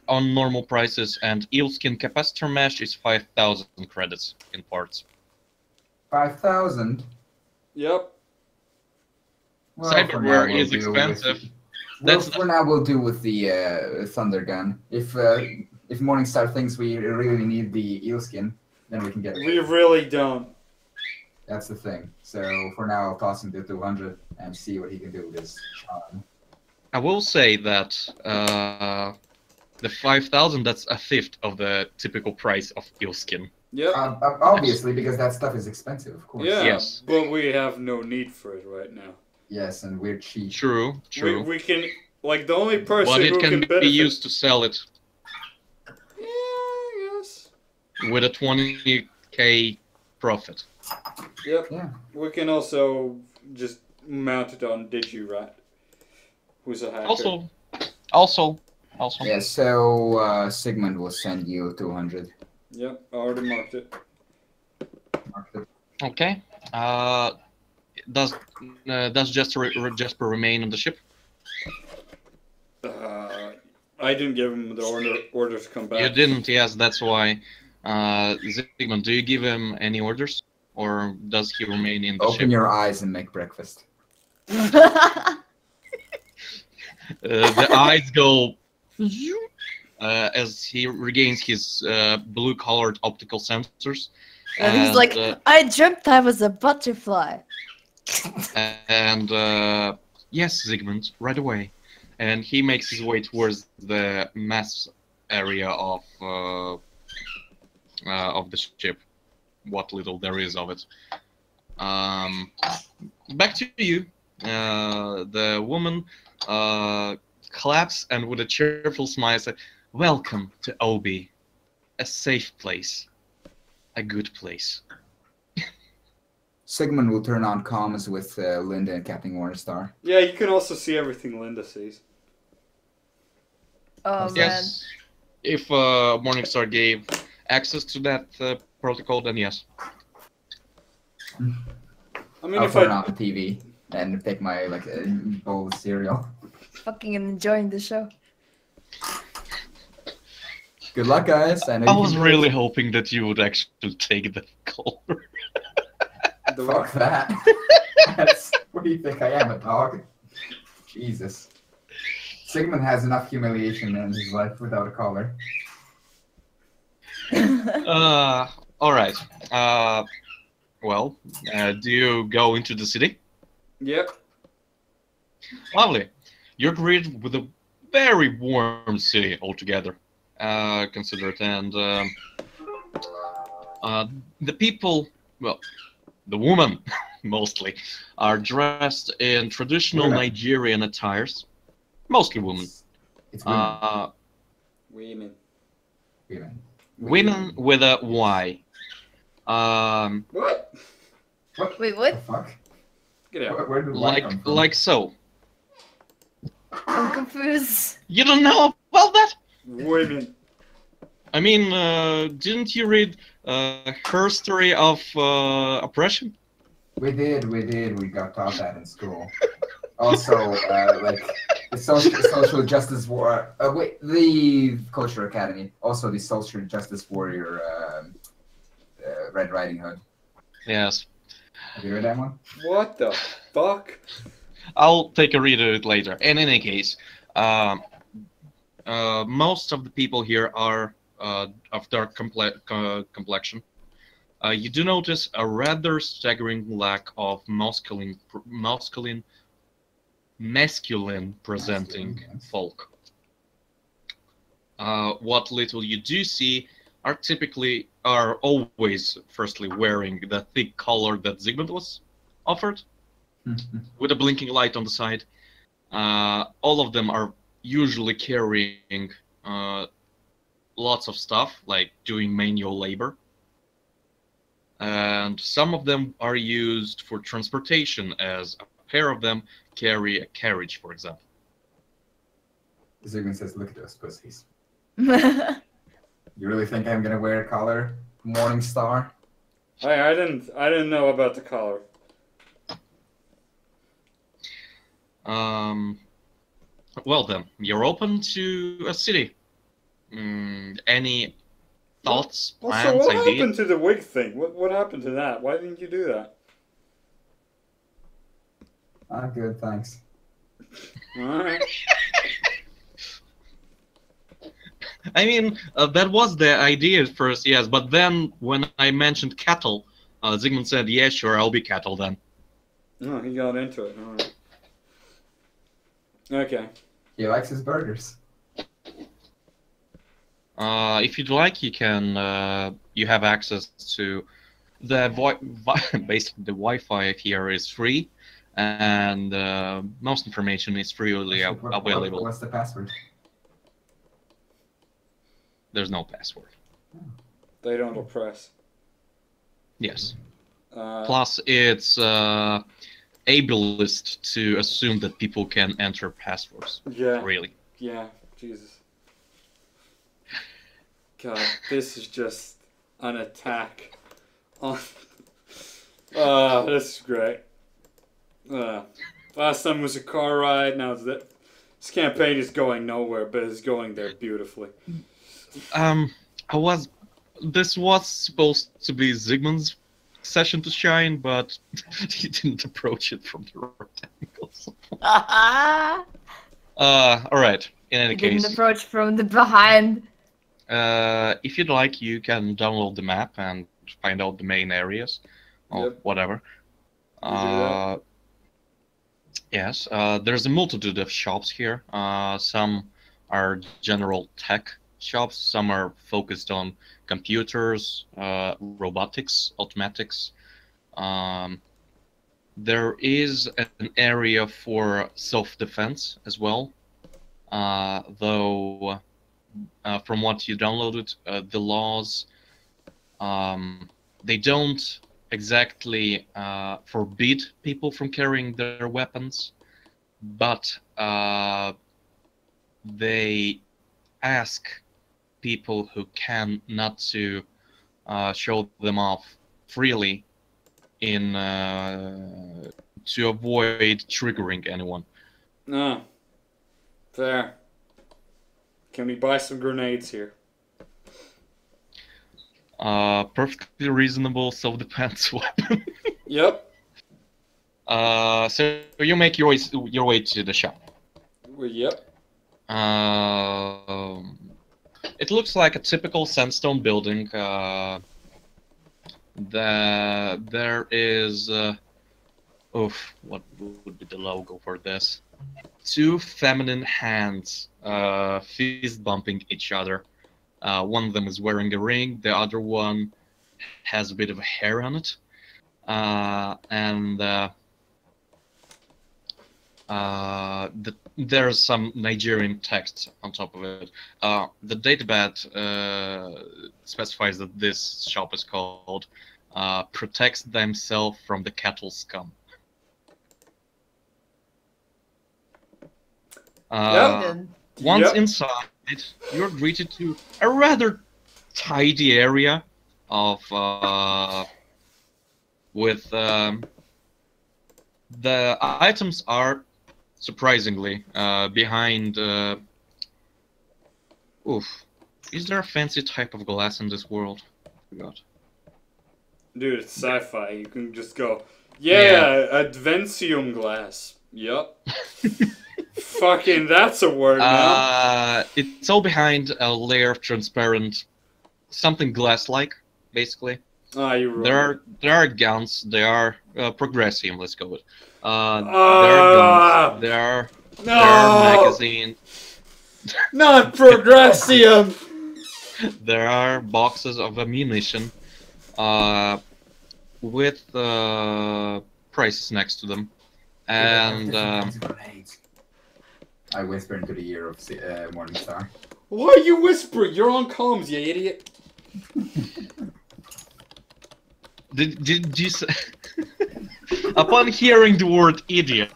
On normal prices, and eelskin capacitor mesh is 5,000 credits in parts. 5,000. Yep. Well, Cyberware is expensive. For now, we'll do with the thunder gun. If Morningstar thinks we really need the eelskin, then we can get it. We really don't. That's the thing. So for now, I'll toss him to 200 and see what he can do with his charm. I will say that the 5,000, that's a fifth of the typical price of eelskin. Yep. Obviously, because that stuff is expensive, of course. Yeah. Yes. But we have no need for it right now. Yes, and we're cheap. True. We can, like, the only person But it who can benefit. be used to sell it Yeah, I guess. with a 20k profit. Yep. Yeah. We can also just mount it on DigiRat, who's a hacker. Also. Yeah, so Sigmund will send you 200. Yep, I already marked it. Okay. Does Jasper remain on the ship? I didn't give him the order to come back. You didn't, yes, that's why. Sigmund, do you give him any orders? Or does he remain in the ship? Open your eyes and make breakfast. The eyes go as he regains his blue-colored optical sensors. And he's like, I dreamt I was a butterfly. And yes, Sigmund, right away. And he makes his way towards the mass area of the ship, what little there is of it. Back to you. The woman claps and with a cheerful smile says, "Welcome to Obi, a safe place, a good place." Sigmund will turn on comms with Linda and Captain Morningstar. Yeah, you can also see everything Linda sees. Oh, Yes, if Morningstar gave access to that protocol, then yes. I mean, I'll if turn on the TV and take my bowl of cereal. man. Fucking enjoying the show. Good luck, guys. I was really hoping that you would actually take the call. Fuck that. What do you think I am, a dog? Jesus. Sigmund has enough humiliation in his life without a collar. All right. Well, do you go into the city? Yep. Lovely. You're greeted with a very warm city altogether. considered, and the people, well, the women mostly, are dressed in traditional Nigerian attires. Mostly women. It's women. Women. Women. Women with a Y. What? What? Wait, what? The fuck? Get out. Where did the Y come from? Like so. I'm confused. You don't know about that? Women. I mean, didn't you read her story of oppression? We did. We got taught that in school. Also, like the social justice war. Wait, the Culture Academy. Also, the social justice warrior, Red Riding Hood. Yes. Have you read that one? What the fuck? I'll take a read of it later. In any case, most of the people here are of dark complexion. You do notice a rather staggering lack of masculine presenting yes. folk. What little you do see are always firstly wearing the thick collar that Sigmund was offered, with a blinking light on the side. All of them are usually carrying lots of stuff, like doing manual labor. And some of them are used for transportation, as a pair of them carry a carriage, for example. Zygmunt says, "Look at those pussies." I You really think I'm gonna wear a collar, Morningstar? Hey, I didn't know about the collar. Well then, you're open to a city. Any thoughts, So plans, what ideas? happened to the wig thing? What happened to that? Why didn't you do that? Ah, good, thanks. Alright. I mean, that was the idea at first, yes, but then when I mentioned cattle, Sigmund said, yeah, sure, I'll be cattle then. No, he got into it. Alright. Okay. He likes his burgers. If you'd like, you can, you have access to the basically the Wi-Fi here is free, and most information is freely available. What's the password? There's no password. They don't oppress. Yes. Plus, it's ableist to assume that people can enter passwords. Yeah. Really. Yeah. Jesus. God, this is just an attack on. This is great. Last time was a car ride. Now this campaign is going nowhere, but it's going there beautifully. This was supposed to be Sigmund's session to shine, but he didn't approach it from the right angles. Alright, in any case. didn't approach from the behind. If you'd like, you can download the map and find out the main areas, or whatever. Yes, there's a multitude of shops here. Some are general tech shops, some are focused on computers, robotics, automatics. There is an area for self-defense as well, though from what you downloaded, the laws, they don't exactly forbid people from carrying their weapons, but they ask people who can not to show them off freely in to avoid triggering anyone. No. Fair. Can we buy some grenades here? Perfectly reasonable self-defense weapon. Yep. So you make your way to the shop. Yep. It looks like a typical sandstone building. There is what would be the logo for this? Two feminine hands fist bumping each other One of them is wearing a ring. The other one has a bit of hair on it. And there's some Nigerian text on top of it. The database specifies that this shop is called Protects Themselves from the Cattle Scum. Once inside, you're greeted to a rather tidy area of with the items are surprisingly behind. Is there a fancy type of glass in this world? I forgot. Dude, it's sci-fi. You can just go, yeah. Adventium glass. Yup. Fucking, that's a word now. It's all behind a layer of transparent, something glass-like, basically. You're right. There are guns. They are progressive. Let's go with. There are guns. There are magazines. Not progressive. There are boxes of ammunition, with prices next to them, and. I whisper into the ear of Morningstar. Why are you whispering? You're on comms, you idiot. Did you say... Upon hearing the word idiot...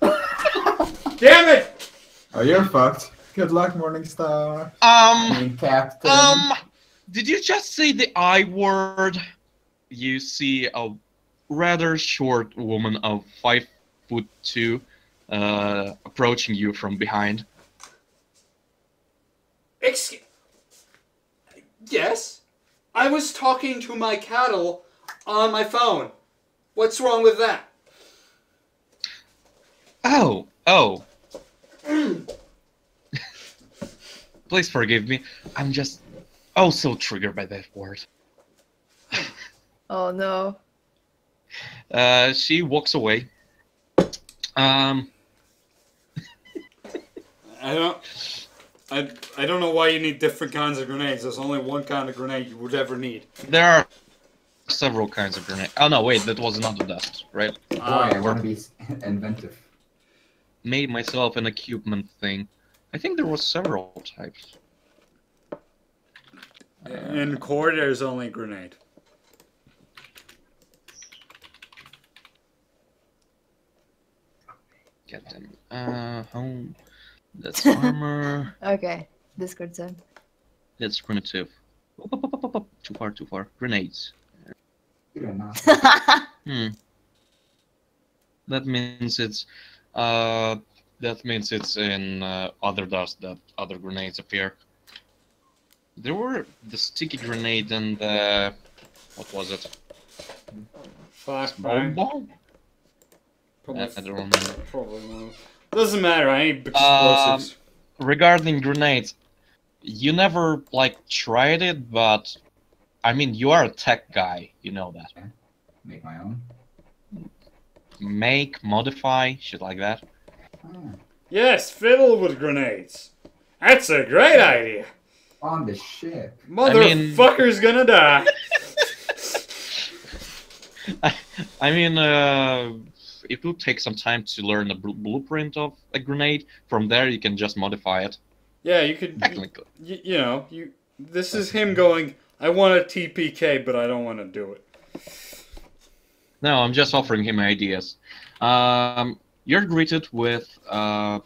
Damn it! Oh, you're fucked. Good luck, Morningstar. Captain. Did you just say the I word? You see a rather short woman of 5'2" approaching you from behind. Yes? I was talking to my cattle on my phone. What's wrong with that? Oh. Please forgive me. I'm just so triggered by that word. Oh no. She walks away. I don't know why you need different kinds of grenades. There's only one kind of grenade you would ever need. There are several kinds of grenades. Oh no, wait, that was another dust, right? Boy, I want to be inventive. Made myself an equipment thing. I think there was several types. In core, there's only grenade. Get them. Home. That's armor. Okay, Discord said. That's primitive. Too far. Grenades. That means it's in other dust that other grenades appear. There were the sticky grenade and the what was it? Flashbang. Bomb? Probably, I don't remember. Probably one. Doesn't matter. I need explosives. Regarding grenades, you never tried it, but I mean you are a tech guy, you know that. Make my own. Make, modify, shit like that. Yes, fiddle with grenades. That's a great idea. On the ship. Motherfucker's gonna die. I mean, it will take some time to learn the blueprint of a grenade. From there, you can just modify it. Yeah, you could. Technically. This is him going, I want a TPK, but I don't want to do it. No, I'm just offering him ideas. You're greeted with a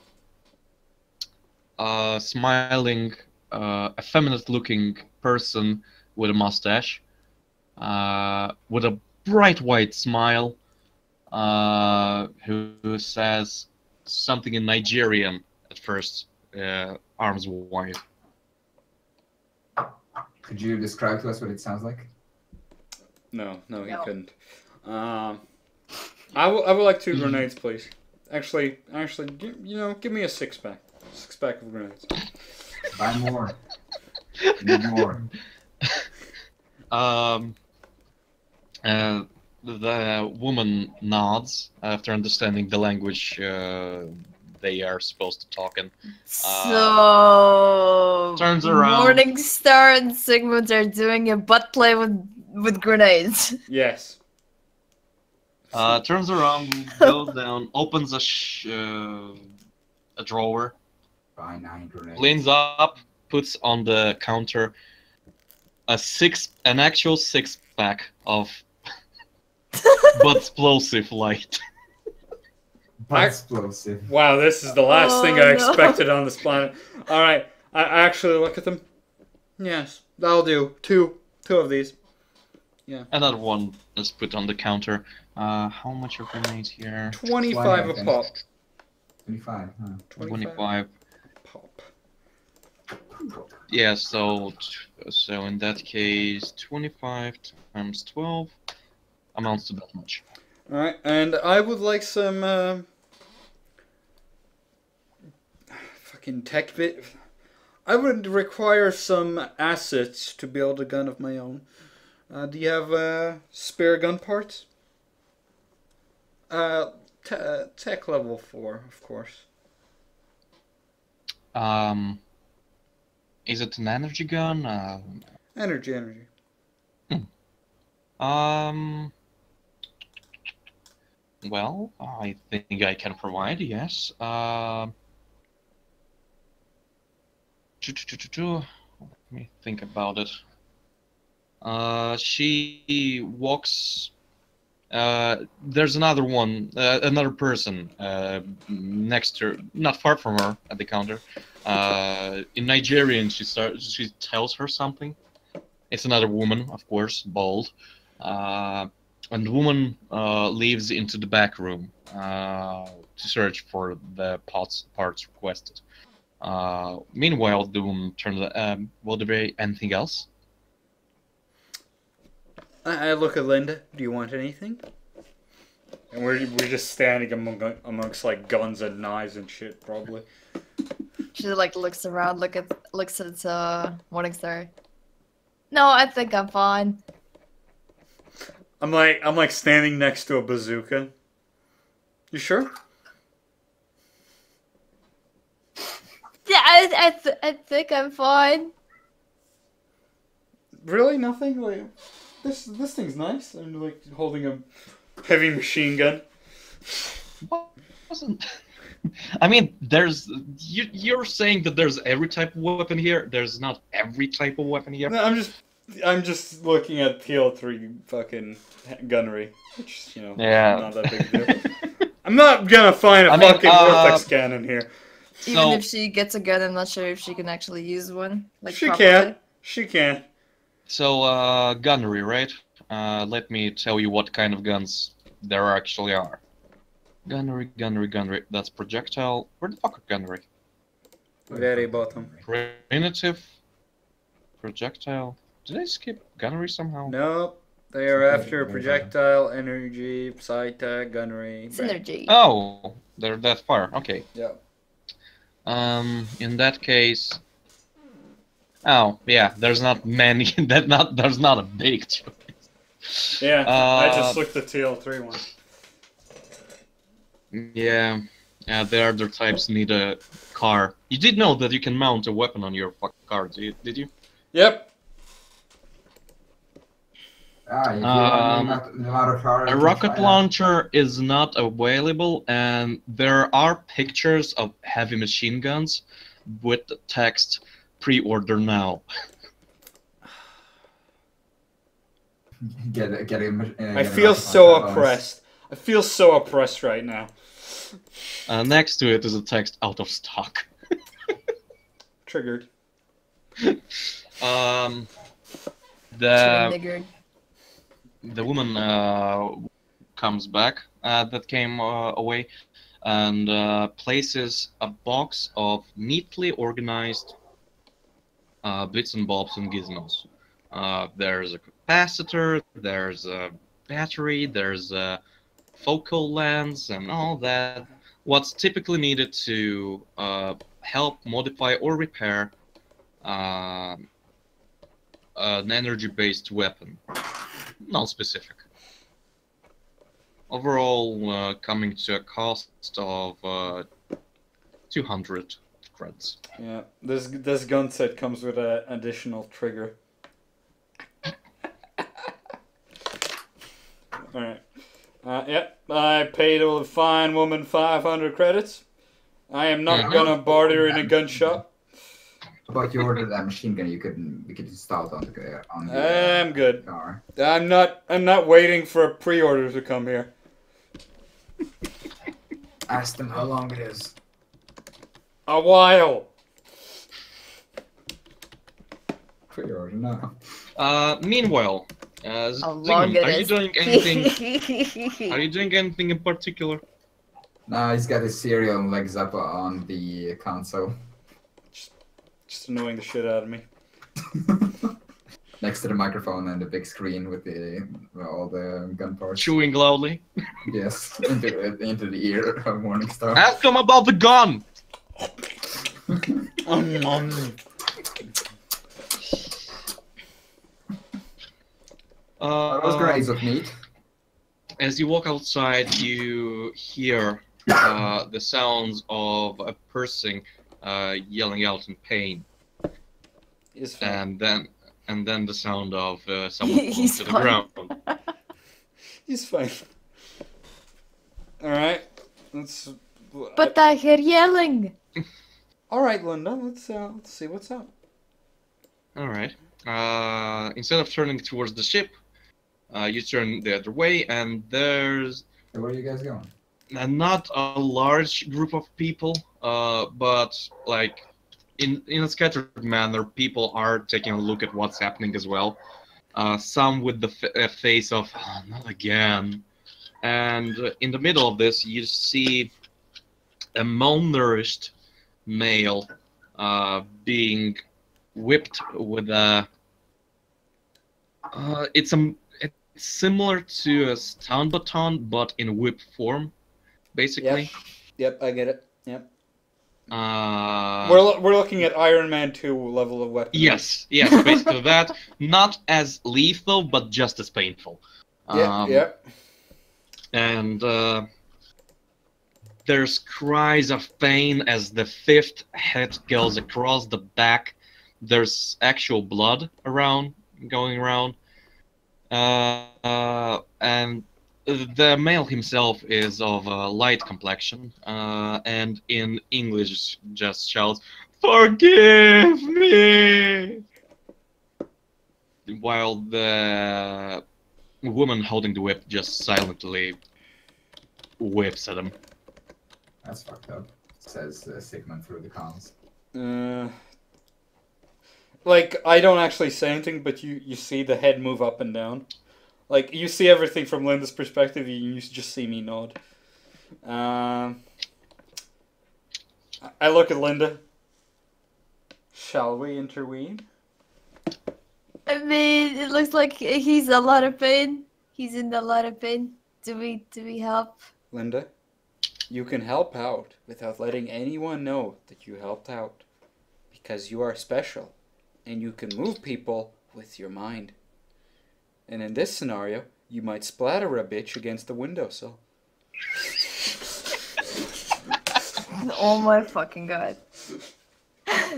smiling, effeminate-looking person with a mustache, with a bright white smile, who says something in Nigerian at first, arms wide. Could you describe to us what it sounds like? No, he couldn't. I would like 2 grenades, please. Actually, give me a 6-pack. 6-pack of grenades. Buy more. Need more. The woman nods after understanding the language they are supposed to talk in. So turns around. Morningstar and Sigmund are doing a butt play with grenades. Yes. Turns around, goes down, opens a drawer, Buy 9 grenades. leans up, puts on the counter an actual 6-pack of but explosive light. Explosive. Wow, this is the last thing I no. expected on this planet. Alright, I actually look at them. Yes, that'll do. Two of these. Yeah. Another one is put on the counter. How much are grenades here? 25 a pop. 25, huh? 25. Pop. Yeah, so in that case, 25 times 12 amounts to that much. Alright, and I would like some fucking tech bit. I would require some assets to build a gun of my own. Do you have spare gun parts? Tech level 4, of course. Is it an energy gun? Energy. Well, I think I can provide, yes. Let me think about it. She walks. There's another one, another person next to her, not far from her at the counter. In Nigerian, she tells her something. It's another woman, of course, bald. And the woman leaves into the back room to search for the parts requested. Meanwhile, the woman turns. Will there be anything else? I look at Linda. Do you want anything? And we're just standing amongst like guns and knives and shit, probably. She like looks around, looks at Morningstar. No, I think I'm fine. I'm like standing next to a bazooka. You sure? Yeah, I think I'm fine. Really? Nothing? Like this thing's nice. I'm like holding a heavy machine gun. Wasn't. I mean, you're saying that there's every type of weapon here. There's not every type of weapon here. No, I'm just looking at TL3 fucking gunnery, which Yeah. not that big a deal. I'm not gonna find a fucking vortex cannon here. Even if she gets a gun, I'm not sure if she can actually use one. Like She properly. can. She can. So, gunnery, right? Let me tell you what kind of guns there actually are. Gunnery. That's projectile. Where the fuck are gunnery? Very bottom. Primitive. Projectile. Did I skip gunnery somehow? Nope. They are after projectile, energy, psi-tech, gunnery. Synergy. Oh, they're that far. Okay. Yeah. In that case. Oh, yeah. There's not many. There's not a big choice. Yeah. I just looked at TL3 one. Yeah. The other types need a car. You did know that you can mount a weapon on your fucking car, did you? Yep. A rocket launcher is not available, and there are pictures of heavy machine guns with the text "Pre-order now." I feel so oppressed. I feel so oppressed right now. Next to it is a text "Out of stock." Triggered. The woman comes back that came away and places a box of neatly organized bits and bobs and gizmos. There's a capacitor, there's a battery, there's a focal lens, and all that. What's typically needed to help modify or repair an energy-based weapon. Non-specific. Overall, coming to a cost of 200 credits. Yeah, this gun set comes with an additional trigger. Alright. Yep, I paid a fine woman 500 credits. I am not gonna barter in a gun shop. But you ordered that machine gun, we could install it on the I'm good. car. I'm not waiting for a pre-order to come here. Ask them how long it is. A while. Pre-order now. Meanwhile, How long Sigmund, it are you is. doing anything? Are you doing anything in particular? No, he's got his serial legs up on the console. Just annoying the shit out of me. Next to the microphone and the big screen with all the gun parts. Chewing loudly. Yes, into the ear of Morningstar. Ask him about the gun! Those grenades look neat. As you walk outside, you hear the sounds of a person yelling out in pain, He's fine. and then the sound of someone falling He's to the fine. ground. He's fine. Alright. Let's... But I hear yelling. Alright, Linda, let's see what's up. All right. Instead of turning towards the ship, you turn the other way, and there's So where are you guys going? not a large group of people, but like in a scattered manner, people are taking a look at what's happening as well. Some with the face of "Oh, not again," and in the middle of this, you see a malnourished male being whipped with a. It's similar to a stun baton, but in whip form, basically. Yep, I get it. Yep. Uh, We're looking at Iron Man 2 level of weapon. yes, basically that. Not as lethal, but just as painful. Yep. And there's cries of pain as the fifth head goes across the back. There's actual blood going around. And the male himself is of a light complexion, and in English just shouts, "Forgive me!" While the woman holding the whip just silently whips at him. That's fucked up, says Sigmund through the comms. Like, I don't actually say anything, but you see the head move up and down. Like, you see everything from Linda's perspective, you just see me nod. I look at Linda. Shall we intervene? I mean, it looks like he's a lot of pain. He's in a lot of pain. Do we help? Linda, you can help out without letting anyone know that you helped out. Because you are special. And you can move people with your mind. And in this scenario, you might splatter a bitch against the windowsill. Oh my fucking god.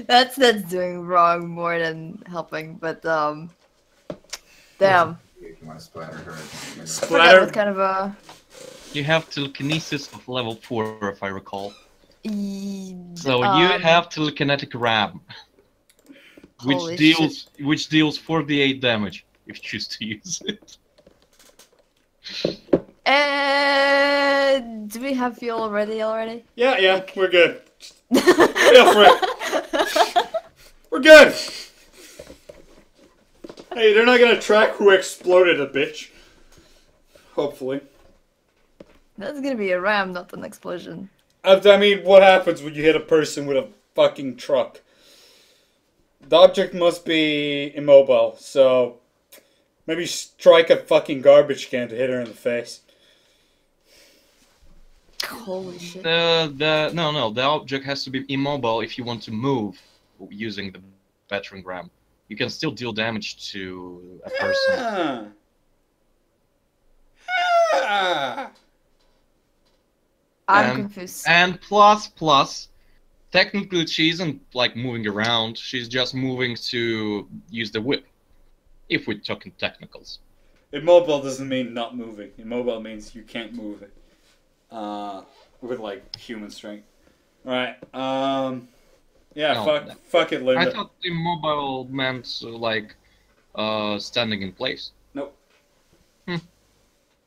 That's doing wrong more than helping, but damn. If you want to splatter her. Forgot what kind of a You have telekinesis of level 4, if I recall. So um, you have telekinetic RAM, holy which deals 48 damage if you choose to use it. do we have fuel ready already? Yeah, we're good. Feel free. We're good. Hey, they're not gonna track who exploded a bitch. Hopefully. That's gonna be a ram, not an explosion. I mean, what happens when you hit a person with a fucking truck? The object must be immobile, so maybe strike a fucking garbage can to hit her in the face. Holy shit. No, the object has to be immobile if you want to move using the battering ram. You can still deal damage to a person. Ah. I'm confused. And plus, technically she isn't like moving around. She's just moving to use the whip. If we're talking technicals. Immobile doesn't mean not moving. Immobile means you can't move it. With like human strength. Right. Yeah. No, Fuck it, Linda. I thought immobile meant like standing in place. Nope.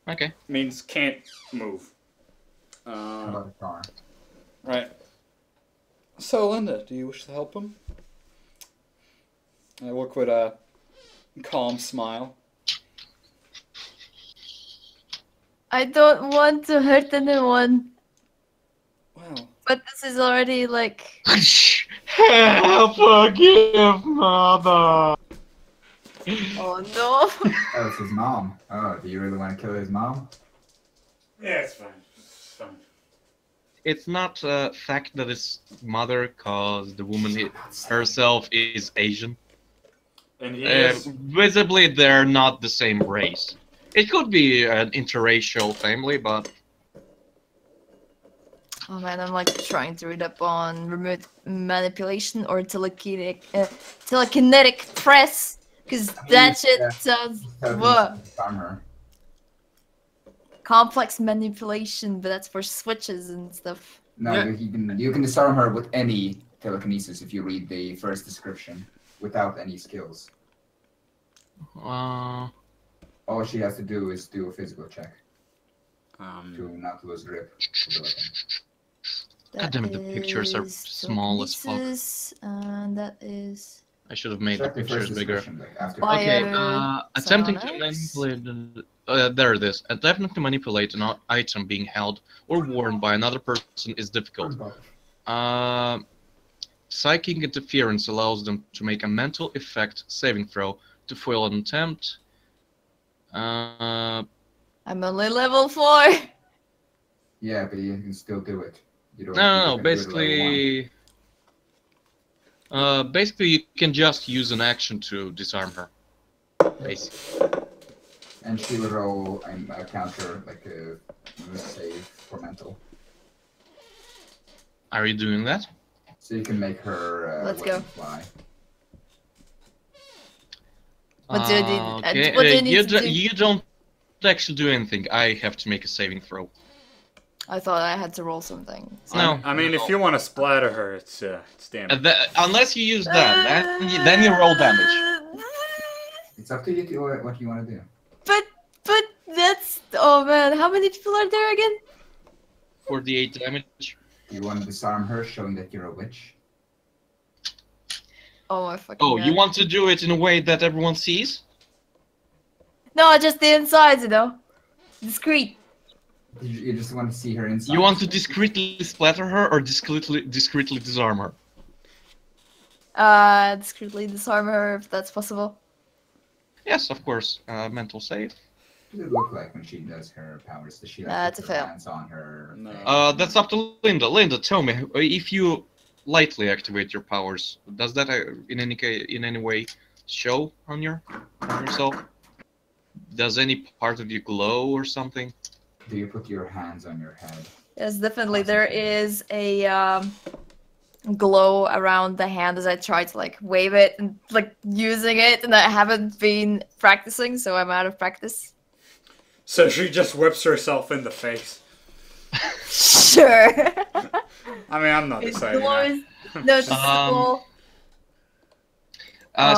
Okay. Means can't move. How about a car? Right. So, Linda, do you wish to help him? I look with a calm smile. I don't want to hurt anyone. Wow. But this is already like... Forgive mother. Oh no. Oh, it's his mom. Oh, do you really want to kill his mom? Yeah, it's fine. It's fine. It's not a fact that it's mother, cause the woman herself is Asian. And he is. Visibly, they're not the same race. It could be an interracial family, but Oh man, I'm like trying to read up on remote manipulation or telekinetic press. Because that shit sounds... What? Disarm her. Complex manipulation, but that's for switches and stuff. No, Yeah. you can disarm her with any telekinesis if you read the first description, without any skills. All she has to do is do a physical check to not lose grip. God damn it, the pictures are small as fuck. And that is... I should have made the Check the pictures first bigger. description, like, after. Okay, Bio- attempting to psionics. manipulate... there it is. Attempting to manipulate an item being held or worn by another person is difficult. Psychic interference allows them to make a mental effect saving throw to foil an attempt. I'm only level 4! Yeah, but you can still do it. You don't, No, you can do it at level basically you can just use an action to disarm her. Basically. 1. And she will roll a counter, like a save for mental. Are you doing that? So you can make her Let's weapon go. fly. What do you need- Okay, what do you need to do? you don't actually do anything. I have to make a saving throw. I thought I had to roll something. No. I mean, if you want to splatter her, it's damage. Unless you use that, then you roll damage. It's up to you to what you want to do. But that's... Oh man, how many people are there again? 48 damage. You want to disarm her, showing that you're a witch. Oh my fucking Oh, god. you want to do it in a way that everyone sees? No, just the insides, you know? Discreet. You just want to see her inside. You want to discreetly splatter her or discreetly disarm her? Discreetly disarm her if that's possible. Yes, of course. Mental save. What does it look like when she does her powers? Does she It's a put her fail. hands on her? No. thing? That's up to Linda. Linda, tell me, if you lightly activate your powers, does that in any way show on yourself? Does any part of you glow or something? Do you put your hands on your head? Yes, definitely. There is a glow around the hand as I try to like wave it and like using it, and I haven't been practicing, so I'm out of practice. So she just whips herself in the face. Sure. I mean, I'm not It deciding that. glows noticeable.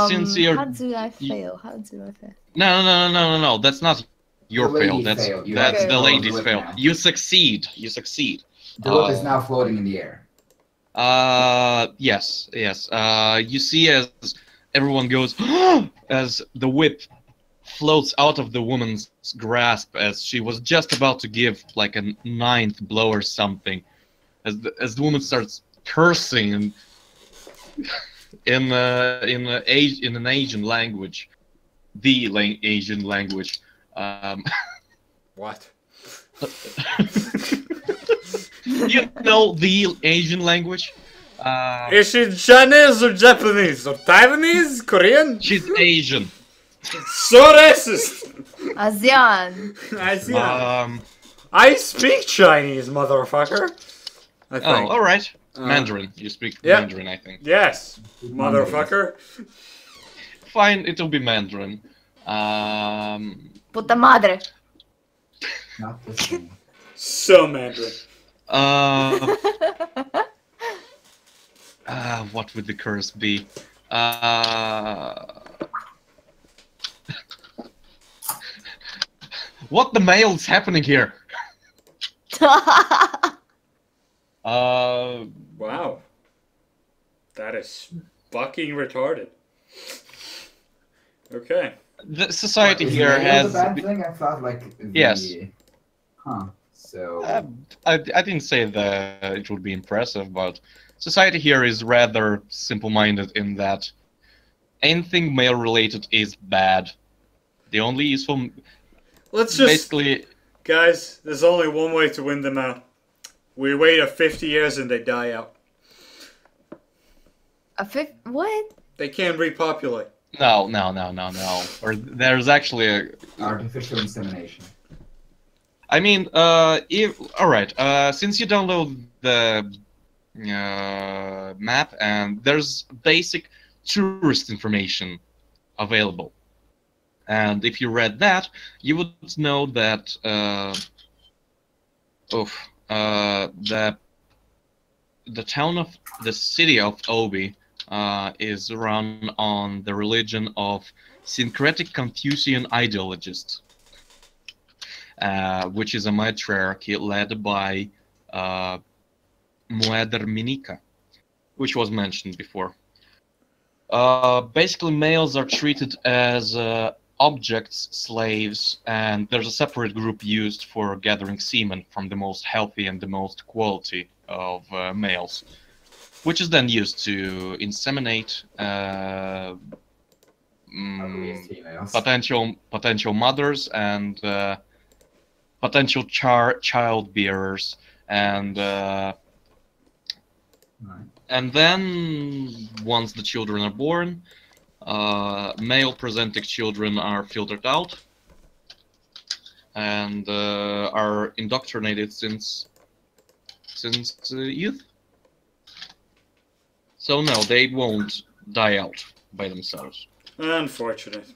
Since you're How do I fail? How do I fail? No. That's not your The lady fail. That's failed. You that's have to the roll the lady's whip fail. now. You succeed. You succeed. The whip is now floating in the air. Yes. You see as everyone goes as the whip floats out of the woman's grasp as she was just about to give like a 9th blow or something, as the woman starts cursing and in an Asian language, Asian language. What? You know the Asian language. Is she Chinese or Japanese or Taiwanese? Korean? She's Asian. So racist! ASEAN. I speak Chinese, motherfucker. I think. Oh, all right. Mandarin. You speak yeah. Mandarin, I think. Yes, motherfucker. Fine, it'll be Mandarin. Puta madre. Not the same. So Mandarin. What would the curse be? What the mail's happening here? Wow. That is fucking retarded. Okay. The society Is here mail has. the bad thing? I thought like the... Yes. Huh. So. I didn't say that it would be impressive, but society here is rather simple-minded in that anything male-related is bad. The only useful... Let's just... Basically... Guys, there's only one way to win them out. We wait 50 years and they die out. What? They can't repopulate. No. Or there's actually a... Artificial insemination. I mean, alright, since you download the map, and there's basic tourist information available. And if you read that, you would know that the city of Obi is run on the religion of syncretic Confucian ideologists, which is a matriarchy led by Mueder Minika, which was mentioned before. Basically, males are treated as objects, slaves, and there's a separate group used for gathering semen from the most healthy and the most quality of males, which is then used to inseminate potential mothers and potential child bearers, and then once the children are born, male presenting children are filtered out and are indoctrinated since youth. So no, they won't die out by themselves. Unfortunate.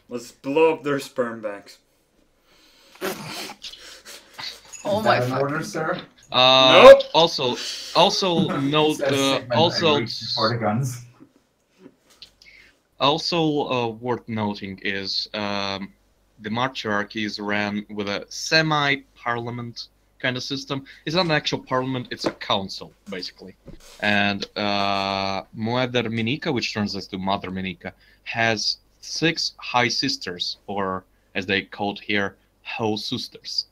Let's blow up their sperm banks. Oh Is my that an order, fucking sir? Nope. Also note. For the guns. Also worth noting is the matriarchies ran with a semi-parliament kind of system. It's not an actual parliament; it's a council, basically. And Mueder Minika, which translates to Mother Minika, has 6 high sisters, or as they called here, Ho Sisters,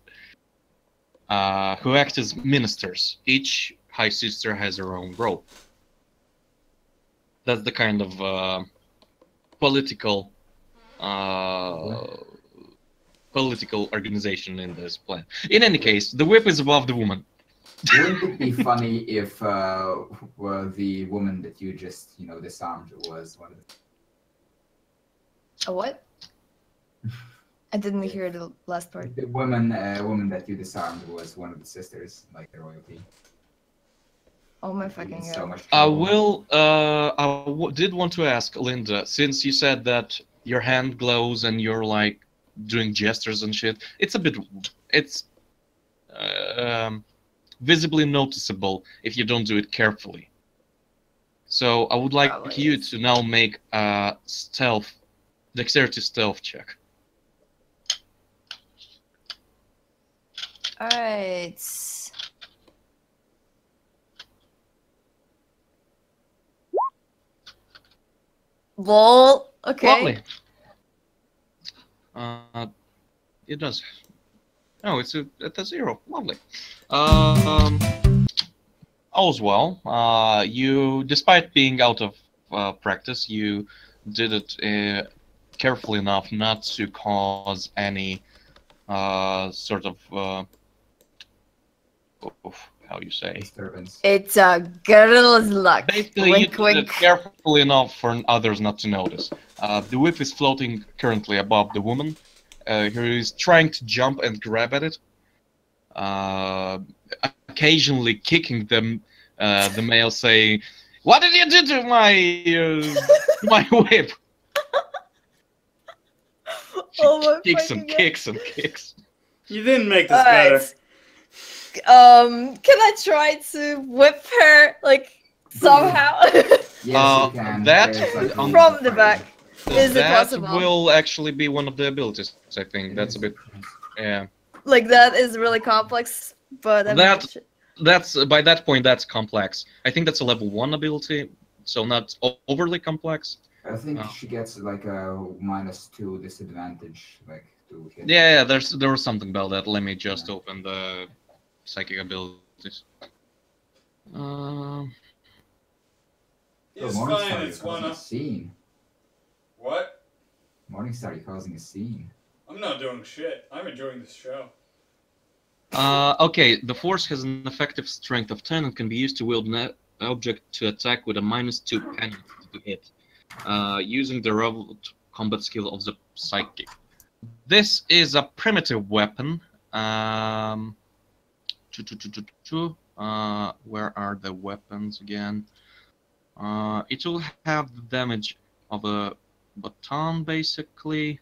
who act as ministers. Each high sister has her own role. That's the kind of political organization in this plan. In any case, the whip is above the woman. Wouldn't it be funny if the woman that you just, disarmed was one of the... A what? I didn't hear the last part. The woman that you disarmed was one of the sisters, like the royalty. Oh my fucking god. So much did want to ask Linda, since you said that your hand glows and you're like doing gestures and shit, it's visibly noticeable if you don't do it carefully. So I would like you to now make a dexterity stealth check. Alright. Lol. Okay. Lovely. It does. Oh, it's at a 0. Lovely. All's well. You, despite being out of practice, you did it carefully enough not to cause any sort of how you say disturbance. It's a girl's luck. Basically, wink, you did wink. it carefully enough for others not to notice. The whip is floating currently above the woman, who is trying to jump and grab at it. A occasionally kicking them, the male, saying, "What did you do to my whip?" She Oh my kicks and fucking God. kicks and kicks. You didn't make this Alright. better. Can I try to whip her, like, somehow? Yes, you can. that- There's, like, on- rules of From the fighting. back. Is it That possible? will actually be one of the abilities, I think. It That's a is. bit, yeah. Like, that is really complex, but I'm That- not sure. That's by that point that's complex. I think that's a level 1 ability, so not overly complex. I think Oh. she gets like a -2 disadvantage, like to hit. Yeah, there was something about that. Let me just open the psychic abilities. Oh, It's Morningstar, fine, you're it's causing a wanna. scene. What? Morningstar, you're causing a scene. I'm not doing shit. I'm enjoying this show. Okay, the force has an effective strength of 10 and can be used to wield an object to attack with a -2 penalty to hit, using the relevant combat skill of the psychic. This is a primitive weapon. Where are the weapons again? It will have the damage of a baton, basically.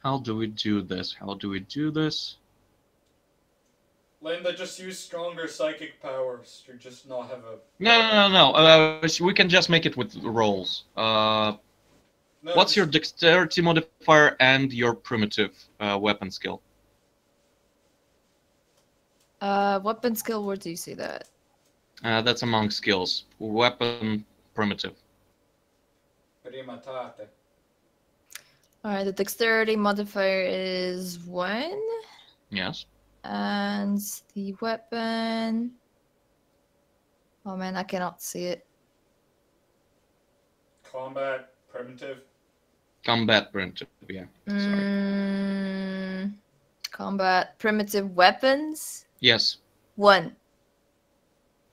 How do we do this? Linda, just use stronger psychic powers to just not have a. No. We can just make it with rolls. No, What's your just- dexterity modifier and your primitive weapon skill? Weapon skill, where do you see that? That's among skills. Weapon, primitive. Primatate. Alright, the dexterity modifier is 1. Yes. And the weapon... Oh man, I cannot see it. Combat, primitive. Combat primitive, yeah. Sorry. Combat, primitive weapons? Yes. 1.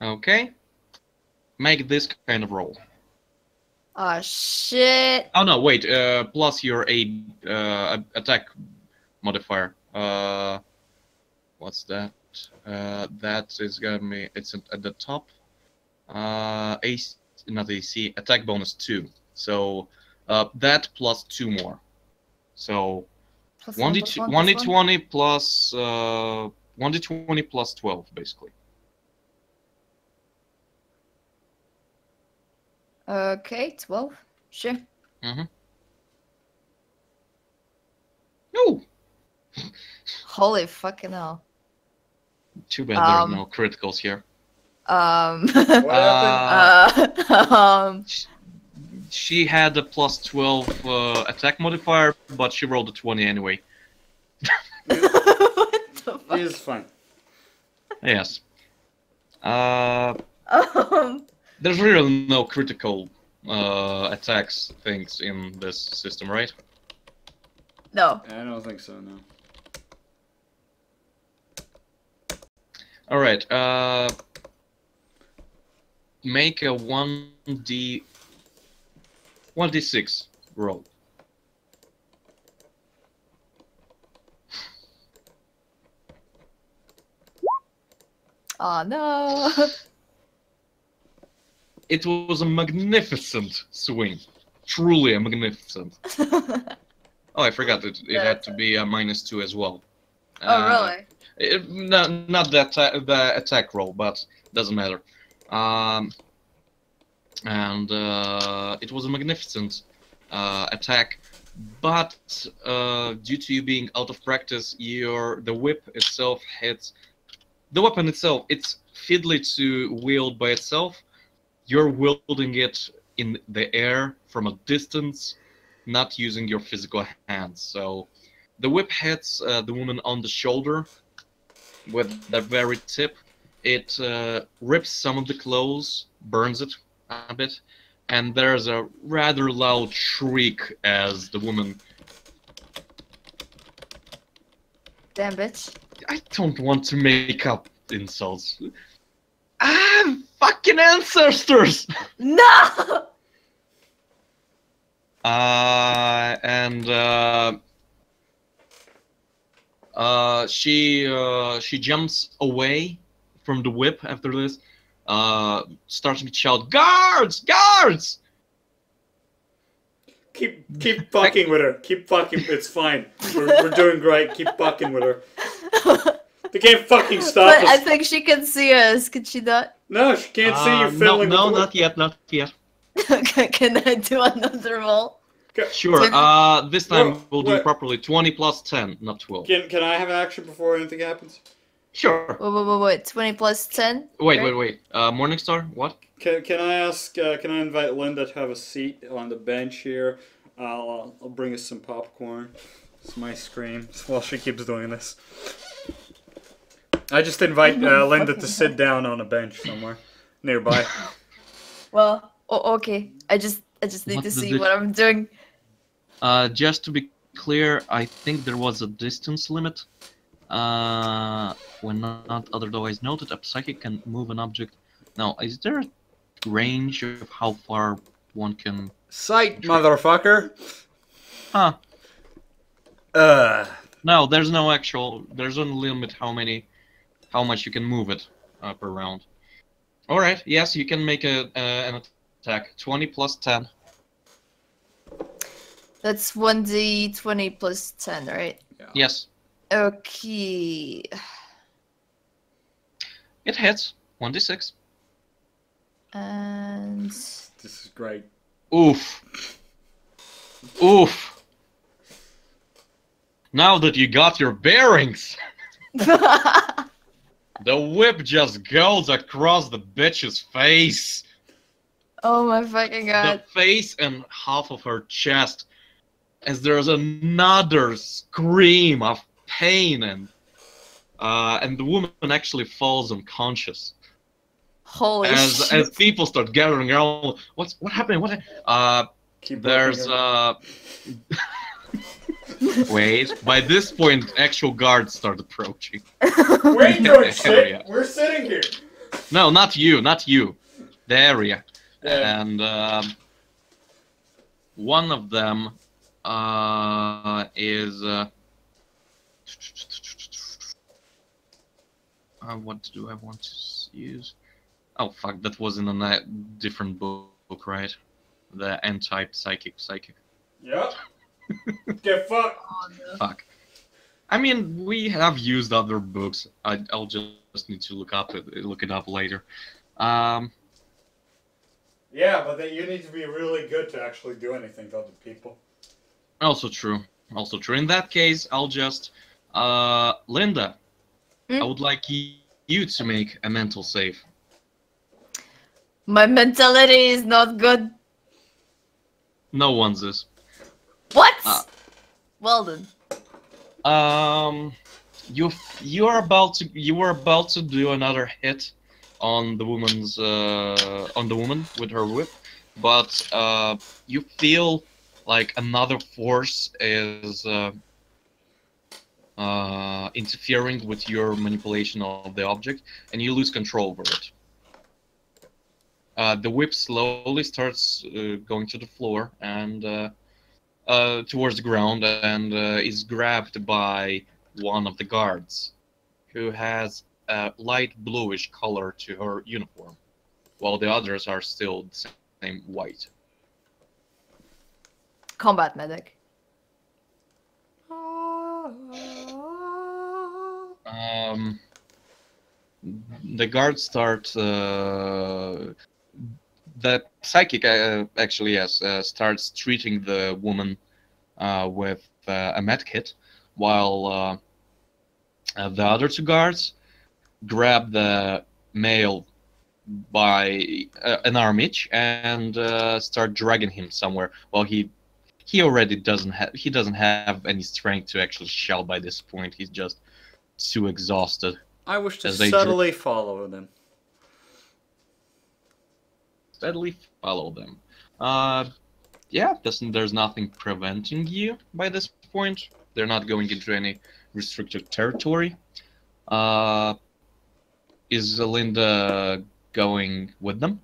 Okay. Make this kind of roll. Ah, shit. Oh no, wait. Plus your attack modifier. What's that? That is gonna be. It's at the top. AC, not AC. Attack bonus 2. So that plus 2 more. So Plus 1, 1d2, plus 1, 1d20 plus 1d20 plus 12, basically. Okay, 12. Sure. No. Holy fucking hell. Too bad there are no criticals here. What happened? She had a plus 12 attack modifier, but she rolled a 20 anyway. What the fuck? It's fine. Yes. Um, There's really no critical attacks things in this system, right? no. I don't think so, no. Alright, make a 1d6 roll. Oh no. It was a magnificent swing. Truly a magnificent. Oh, I forgot it had to be a -2 as well. Oh really? Not the attack roll, but doesn't matter. And it was a magnificent attack, but due to you being out of practice, the whip itself hits. The weapon itself, it's fiddly to wield by itself. You're wielding it in the air from a distance, not using your physical hands. So the whip hits the woman on the shoulder with the very tip. It rips some of the clothes, burns it a bit, and there's a rather loud shriek as the woman... Damn bitch. I don't want to make up insults. Fucking ancestors! No! And She jumps away from the whip after this. Starts to shout, "Guards! Guards!" Keep fucking with her. Keep fucking. It's fine. We're doing great. Keep fucking with her. They can't fucking stop But us. I think she can see us. Can she not? No, she can't see you No, fiddling no, with the not yet, not yet. Can I do another roll? Sure. This time Whoa, we'll do wait. it properly. 20 plus 10, not 12. Can I have action before anything happens? Sure. Wait. 20 plus 10? Wait. Morningstar, what? Can I ask? Can I invite Linda to have a seat on the bench here? I'll bring us some popcorn. It's my screen while she keeps doing this. I just invite Linda to sit down on a bench somewhere nearby. Well, okay. I just need to see what I'm doing. Just to be clear, I think there was a distance limit. When not otherwise noted, a psychic can move an object. Now, is there a range of how far one can... Sight, motherfucker! Huh. No, there's no actual... There's only limit how much you can move it per round. Alright, yes, you can make an attack. 20 plus 10. That's 1d20 plus 10, right? Yeah. Yes. Okay. It hits. 1d6. And... This is great. Oof. Oof. Now that you got your bearings, the whip just goes across the bitch's face. Oh my fucking god. The face and half of her chest, as there's another scream of pain, and the woman actually falls unconscious. Holy As shit. people start gathering around, what happened? Keep There's wait. By this point, actual guards start approaching. We ain't doing Area. shit. We're sitting here. No, not you. The area. Yeah. And one of them is what do I want to use? Oh fuck, that was in a different book, right? The N-type psychic. Yep. Get fucked. Oh, no. Fuck. I mean, we have used other books. I'll just need to look it up later. Yeah, but then you need to be really good to actually do anything to other people. Also true. In that case, I'll just Linda, I would like you to make a mental save. My mentality is not good. No one's is. What? Well then. You were about to do another hit on the woman with her whip, but you feel like another force is interfering with your manipulation of the object, and you lose control over it. The whip slowly starts going to the floor and towards the ground, and is grabbed by one of the guards, who has a light bluish color to her uniform, while the others are still the same white. Combat medic. The guards start. The psychic actually, yes, starts treating the woman with a med kit, while the other two guards grab the male by an arm each and start dragging him somewhere. While he already doesn't have any strength to actually shout by this point. He's just too exhausted. I wish to As they subtly follow them. Steadily follow them. Yeah, there's nothing preventing you by this point. They're not going into any restricted territory. Is Linda going with them?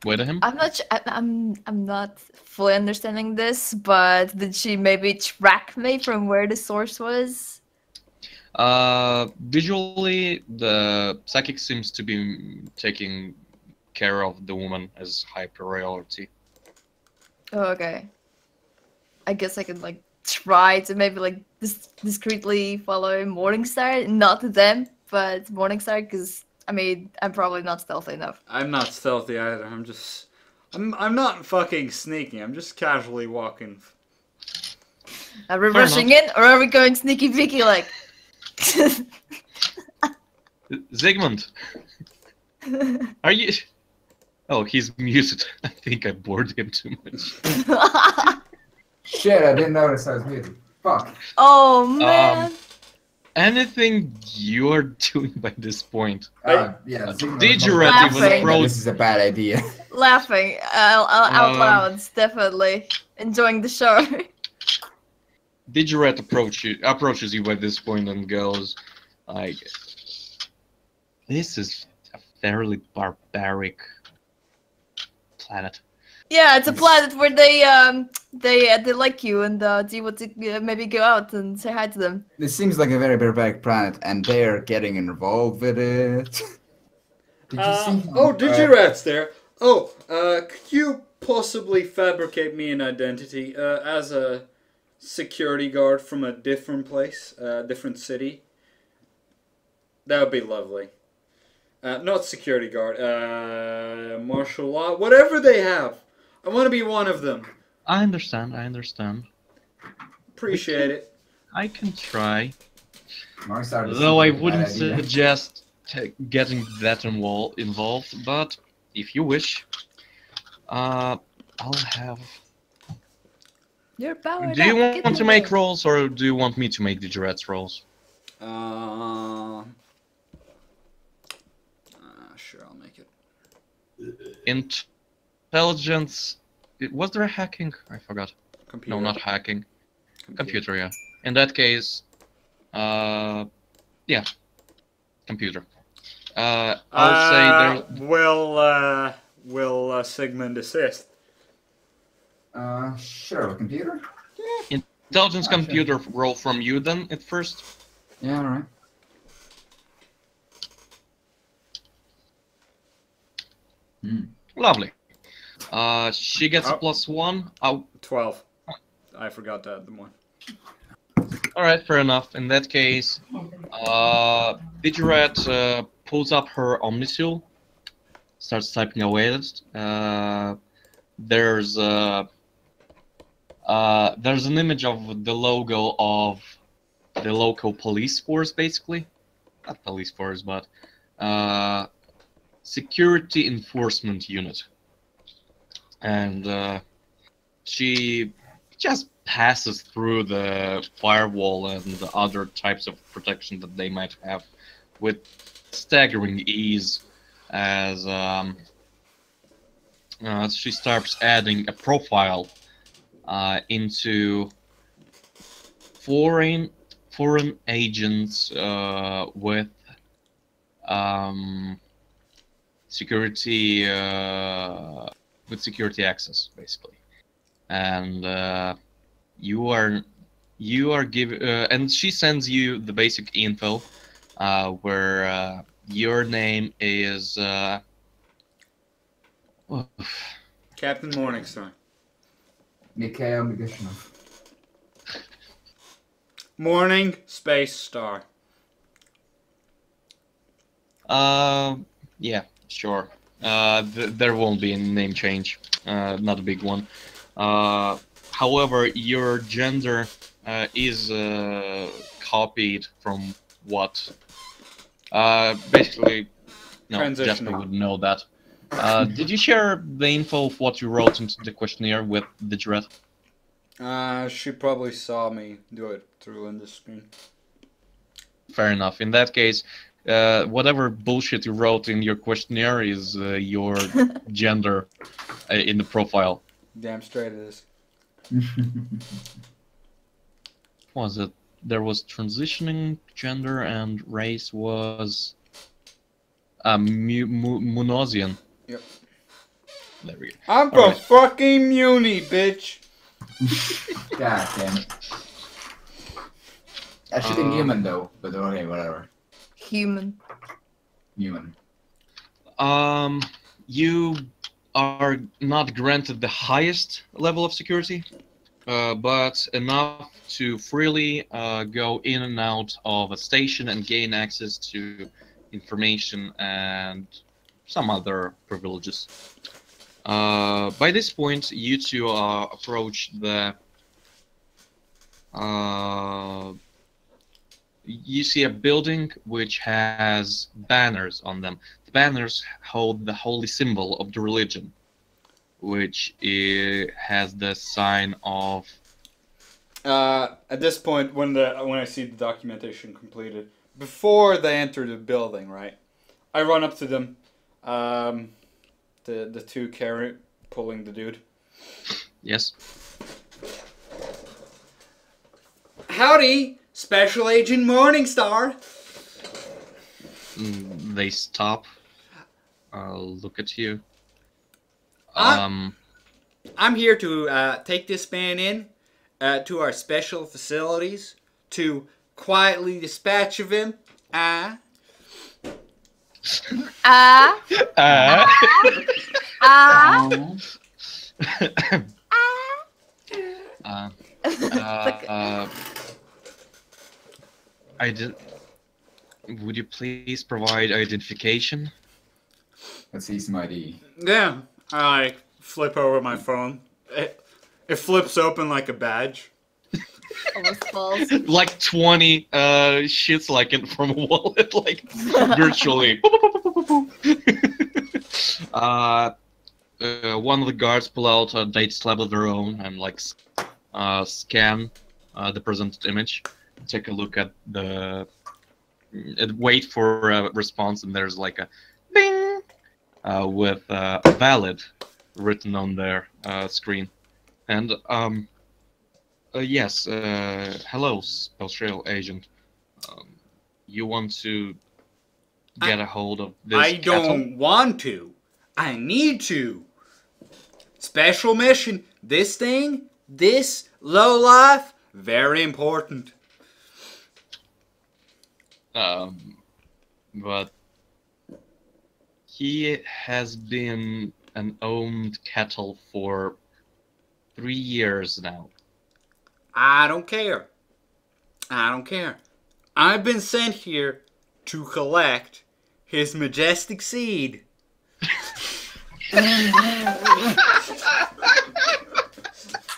With him? I'm not. I'm not fully understanding this, but did she maybe track me from where the source was? Visually, the psychic seems to be taking care of the woman as high priority. Oh, okay. I guess I could like try to maybe like discreetly follow Morningstar, not them, but Morningstar, because I mean I'm probably not stealthy enough. I'm not stealthy either. I'm not fucking sneaking. I'm just casually walking. Are we Fair rushing enough. in, or are we going sneaky peeky like? Zygmunt, are you? Oh, he's muted. I think I bored him too much. Shit, I didn't notice I was muted. Fuck. Oh man. Anything you're doing by this point? Yeah. Did you already even Laughing. approach? This is a bad idea. Laughing out Um, loud, definitely enjoying the show. Digeret approaches you by this point and goes, like, this is a fairly barbaric planet. Yeah, it's a planet where they like you, and do you want to maybe go out and say hi to them? This seems like a very barbaric planet, and they're getting involved with it. Did you see? Oh, Digirat's there. Oh, could you possibly fabricate me an identity as a security guard from a different place, different city? That would be lovely. Not security guard, martial law, whatever they have. I want to be one of them. I understand. Appreciate it. I can try. Morningstar Though I seems like a bad wouldn't idea. suggest getting that involved, but if you wish, I'll have. You're powered Do you up. Get want to in make there. rolls, or do you want me to make Digiret's rolls? Sure, I'll make it. Intelligence. Was there a hacking? I forgot. Computer. No, not hacking. Computer, yeah. In that case, yeah, computer. I'll say there. Will Sigmund assist? Sure, computer? Intelligence Sure. computer roll from you then at first. Yeah, alright. Lovely. She gets a Oh. +1. Oh, 12. I forgot to add the one. all right, fair enough. In that case, Digiret pulls up her Omnisil, starts typing away at it. There's an image of the logo of the local police force, basically. Not police force, but security enforcement unit. And she just passes through the firewall and the other types of protection that they might have with staggering ease as she starts adding a profile into foreign agents with security access, basically. And you are given and she sends you the basic info where your name is Captain Morningstar. Mikhail Migashinov. Morning, space, star. yeah, sure. There won't be a name change, not a big one. However, your gender is copied from what? Basically, no, Transitioning. Jasper would know that. Did you share the info of what you wrote into the questionnaire with Digiret? She probably saw me do it through in the screen. Fair enough. In that case, whatever bullshit you wrote in your questionnaire is your gender in the profile. Damn straight it is. Was it? There was transitioning gender and race was Munosian. Yep. There we go. I'm from Alright. fucking Muni, bitch. God damn it. I should think human though, but okay, whatever. Human. Human. You are not granted the highest level of security, but enough to freely go in and out of a station and gain access to information and some other privileges. By this point, you two approach the. You see a building which has banners on them. The banners hold the holy symbol of the religion, which has the sign of. At this point, when I see the documentation completed, before they enter the building, right, I run up to them, the two pulling the dude. Yes. Howdy, Special Agent Morningstar. They stop. Look at you. I'm here to take this man in to our special facilities to quietly dispatch of him. Would you please provide identification? Let's see some ID. Yeah, I flip over my phone. It flips open like a badge. Almost falls. Like 20 shits like in from a wallet, like virtually. One of the guards pull out a data slab of their own and like scan the presented image. Take a look at the. Wait for a response, and there's like a bing with valid written on their screen. And yes, hello, Special Agent. You want to get a hold of this I cattle? don't want to. I need to. Special mission. This thing, this lowlife, very important. But he has been an owned cattle for 3 years now. I don't care. I don't care. I've been sent here to collect his majestic seed.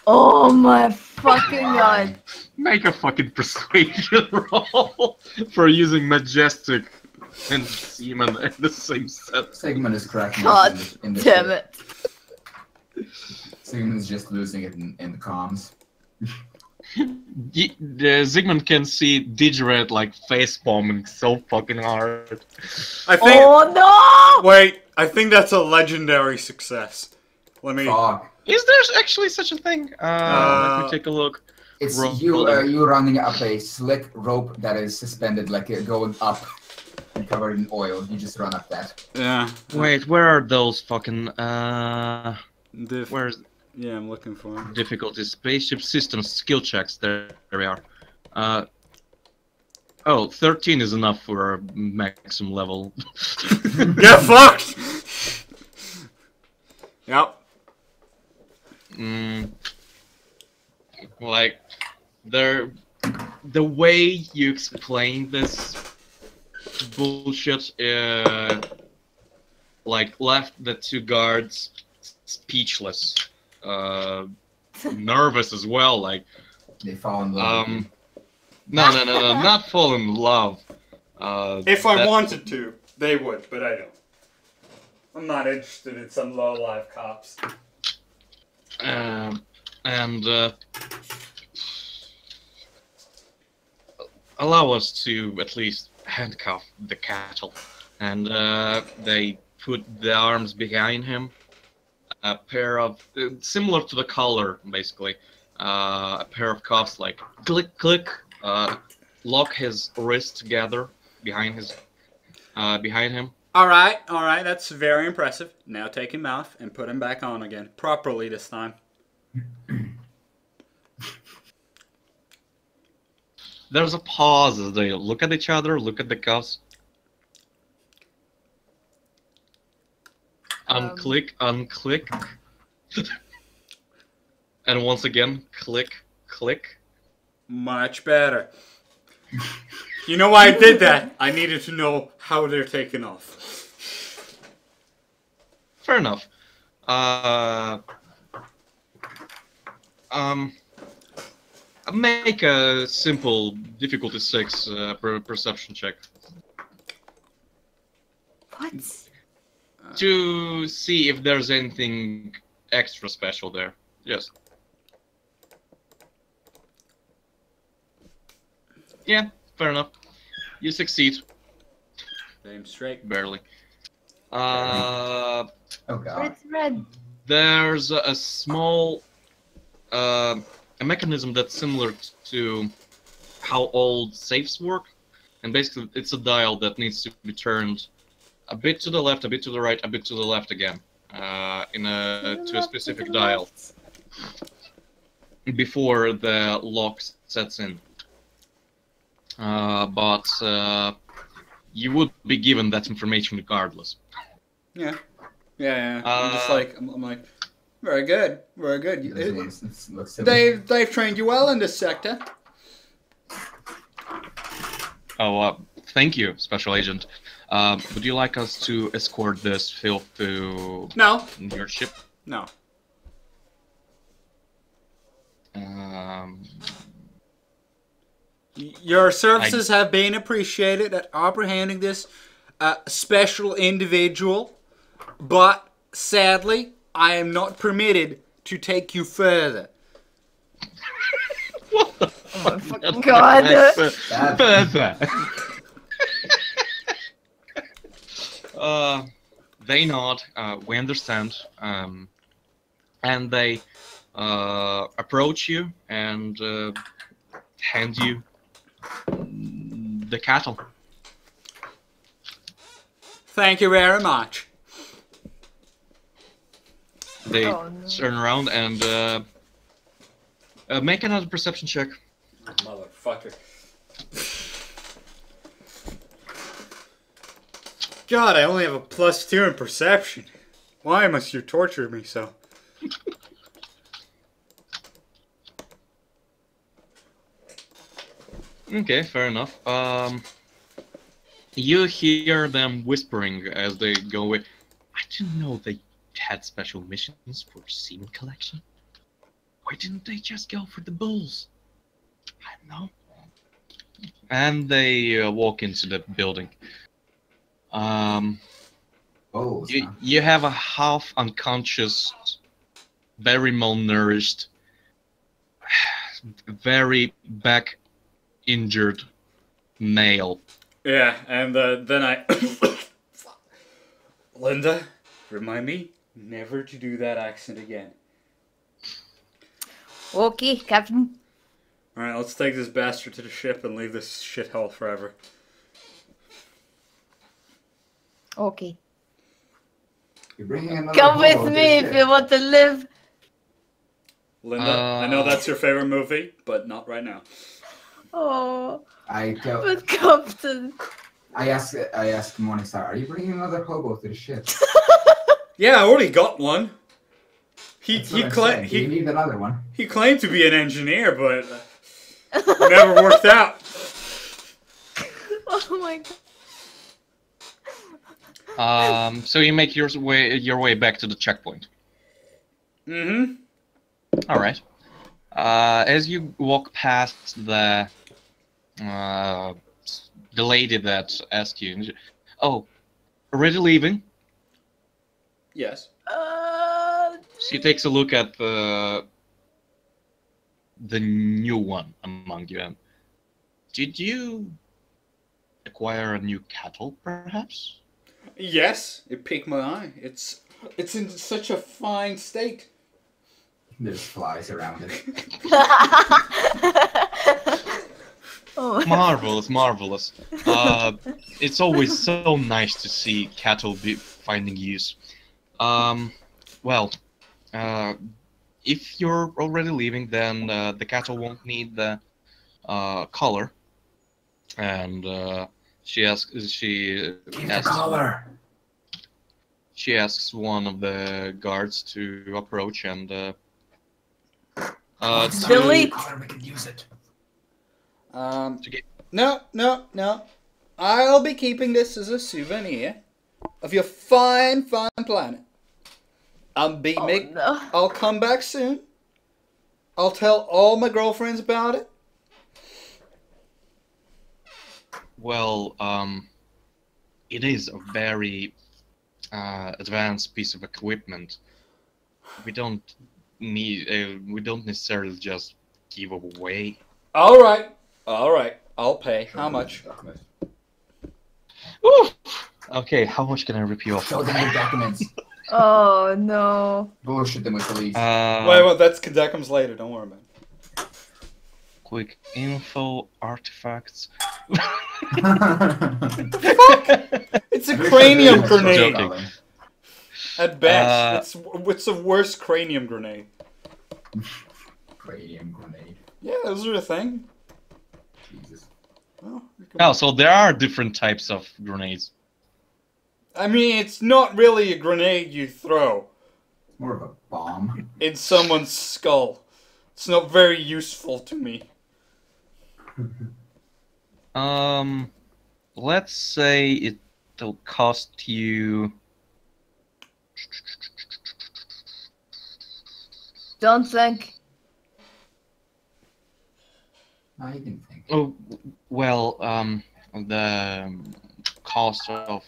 Oh my fucking god. Make a fucking persuasion roll for using majestic and seaman in the same set. Sigmund is cracking God up in the damn shit. it. Sigmund's just losing it in the comms. Sigmund can see Digiret like face bombing so fucking hard. I think. Oh no! Wait, I think that's a legendary success. Let me. Fuck. Is there actually such a thing? Let me take a look. It's Roll you running up a slick rope that is suspended, like going up and covered in oil. You just run up that. Yeah. Wait, where are those fucking where's Yeah, I'm looking for him. difficulty? Spaceship systems skill checks. There we are. Oh, 13 is enough for a maximum level. Get fucked! Yep. Like, the way you explain this bullshit, like, left the two guards speechless, nervous as well. Like, They fall in love. with you. no, not fall in love. If I wanted to, they would, but I don't. I'm not interested in some low-life cops. Allow us to at least handcuff the cattle. And they put the arms behind him. A pair of, similar to the collar, basically. A pair of cuffs, like click, click. Lock his wrists together behind him. Alright, that's very impressive. Now take him off and put him back on again. Properly this time. There's a pause as they look at each other, look at the cuffs. Unclick, unclick. And once again, click, click. Much better. You know why I did that? I needed to know how they're taken off. Fair enough. Make a simple difficulty 6 perception check. What? To see if there's anything extra special there. Yes. Yeah, fair enough. You succeed. Damn straight. Barely. Oh god. It's red. There's a small a mechanism that's similar to how old safes work, and basically it's a dial that needs to be turned a bit to the left, a bit to the right, a bit to the left again, to a specific dial before the lock sets in. But you would be given that information regardless. Yeah. I'm like, very good, very good. They've trained you well in this sector. Oh, thank you, Special Agent. Would you like us to escort this filth to your ship? No. Your services have been appreciated at apprehending this special individual, but sadly, I am not permitted to take you further. What the Oh my fucking god! Further. They nod. We understand. And they approach you and hand you the cattle. Thank you very much. They turn around and make another perception check. Motherfucker. God, I only have a +2 in perception. Why must you torture me so? Okay, fair enough. You hear them whispering as they go away. I didn't know they had special missions for semen collection. Why didn't they just go for the bulls? I don't know. And they walk into the building. You have a half unconscious, very malnourished, very back injured male. Yeah, and then I... Linda, remind me never to do that accent again. Okay, Captain. Alright, let's take this bastard to the ship and leave this shithole forever. Okay. You're bringing another Come with hobo to me the if ship. you want to live. Linda, I know that's your favorite movie, but not right now. Oh, But but Captain. I asked Morningstar, are you bringing another hobo to the ship? Yeah, I already got one. He Do you need another one? He claimed to be an engineer, but never worked out. Oh my god. So you make your way back to the checkpoint. Mm-hmm. All right. As you walk past the lady that asked you, oh, already leaving? Yes. She takes a look at the new one among you. And did you acquire a new cattle, perhaps? Yes, it piqued my eye. It's in such a fine state. There's flies around it. Oh. Marvelous, marvelous. It's always so nice to see cattle finding use. Well, if you're already leaving, then the cattle won't need the collar and she asks Give the color. she asks one of the guards to approach and Delete. Color, we can use it. No. I'll be keeping this as a souvenir of your fine planet. No. I'll come back soon. I'll tell all my girlfriends about it. well, it is a very advanced piece of equipment. We don't necessarily just give away. All right. I'll pay. How much? Ooh. Okay, how much can I rip you off? Show them the documents. Oh no. Bullshit them with police. Wait, that's Kadekums later. Don't worry about it. Quick info, artifacts. It's a cranium Joking. grenade. Joking. At best, it's a worse cranium grenade. Cranium grenade. Yeah, those are a thing. Jesus. Well, Oh, so there are different types of grenades. I mean, it's not really a grenade you throw More of a bomb. in someone's skull. It's not very useful to me. Let's say it'll cost you. Don't think. I didn't think. Oh, well, the cost of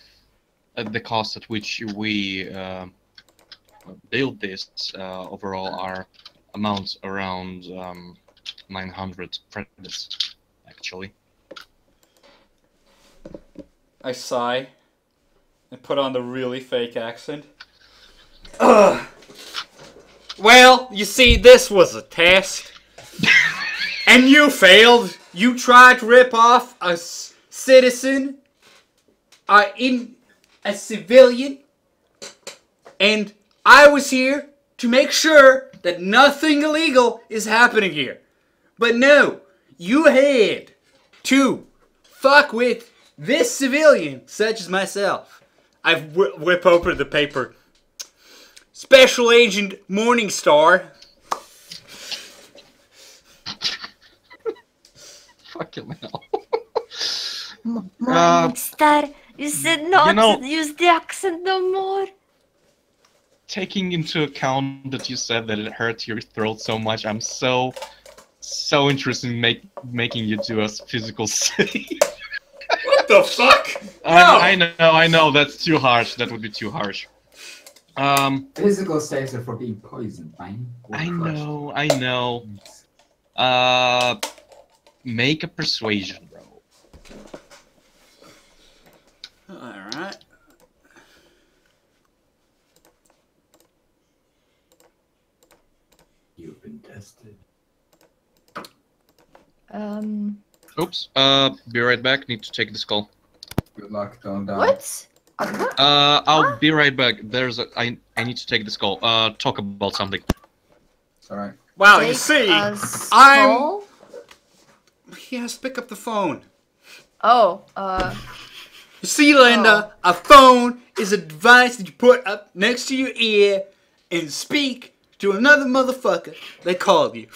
the cost at which we build this overall are amounts around 900 credits, actually. I sigh and put on the really fake accent. Ugh. Well, you see, this was a test. And you failed. You tried to rip off a citizen, a civilian, and I was here to make sure that nothing illegal is happening here. But no, you had to fuck with this civilian, such as myself. I whip open the paper. Special Agent Morningstar. Fucking hell. Morningstar, you said not to use the accent no more. Taking into account that you said that it hurts your throat so much, I'm so interested in making you do a physical save. What the fuck? I know, that's too harsh. That would be too harsh. Physical saves are for being poisoned, man. I know. Make a persuasion roll. Alright. You've been tested. Oops. Be right back. Need to take this call. Good luck, don't die. What? I'll be right back. I need to take this call. Talk about something. It's alright. Wow, Take you see, I'm. He has to pick up the phone. Oh, You see, Linda, a phone is a device that you put up next to your ear and speak to another motherfucker that called you.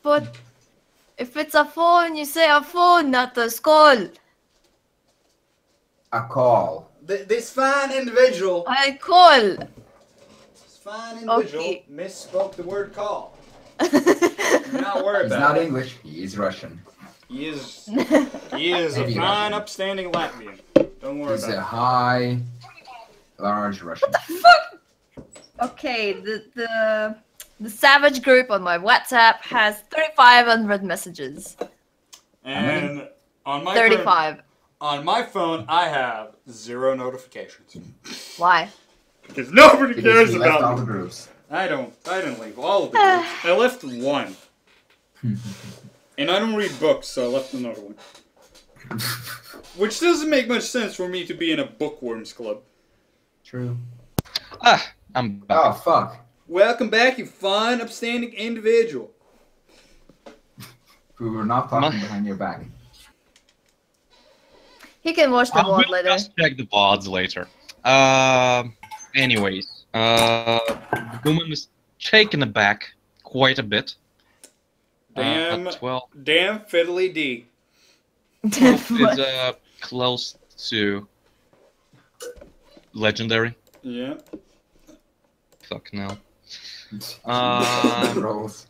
but if it's a phone, you say a phone, not a skull. A call. This fine individual, I call. Okay. misspoke the word call. Do not worry He's about not it. English, he is Russian. He is a Maybe fine, Russian. upstanding Latvian. Don't worry He's a about high, large Russian. Okay, the savage group on my WhatsApp has 3,500 messages. it. And on my 35. on my phone, I have 0 notifications. Why? Because nobody Because cares he left all about the me. groups. I didn't leave all of the groups. I left one. And I don't read books, so I left another one. Which doesn't make much sense for me to be in a bookworms club. True. I'm back. Oh, fuck. Welcome back, you fine, upstanding individual. We were not talking behind your back. He can watch the I will VOD later. just check the VODs later. Anyways, the woman is taken aback quite a bit. Damn 12 fiddly D. is close to legendary. Yeah. Fuck no. Rolls.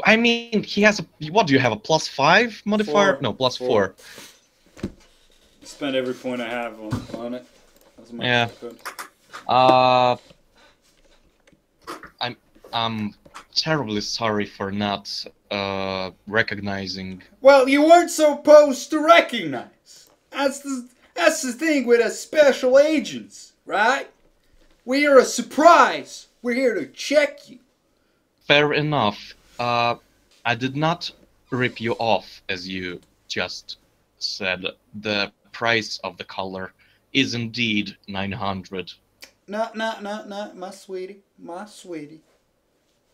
I mean, he has a. What do you have? A +5 modifier? 4. No, +4. Spend every point I have on it. As much Yeah. as I could. I'm terribly sorry for not recognizing. Well, you weren't supposed to recognize. That's the thing with us special agents, right? We are a surprise. We're here to check you. Fair enough. I did not rip you off, as you just said. The price of the color is indeed 900. No, my sweetie,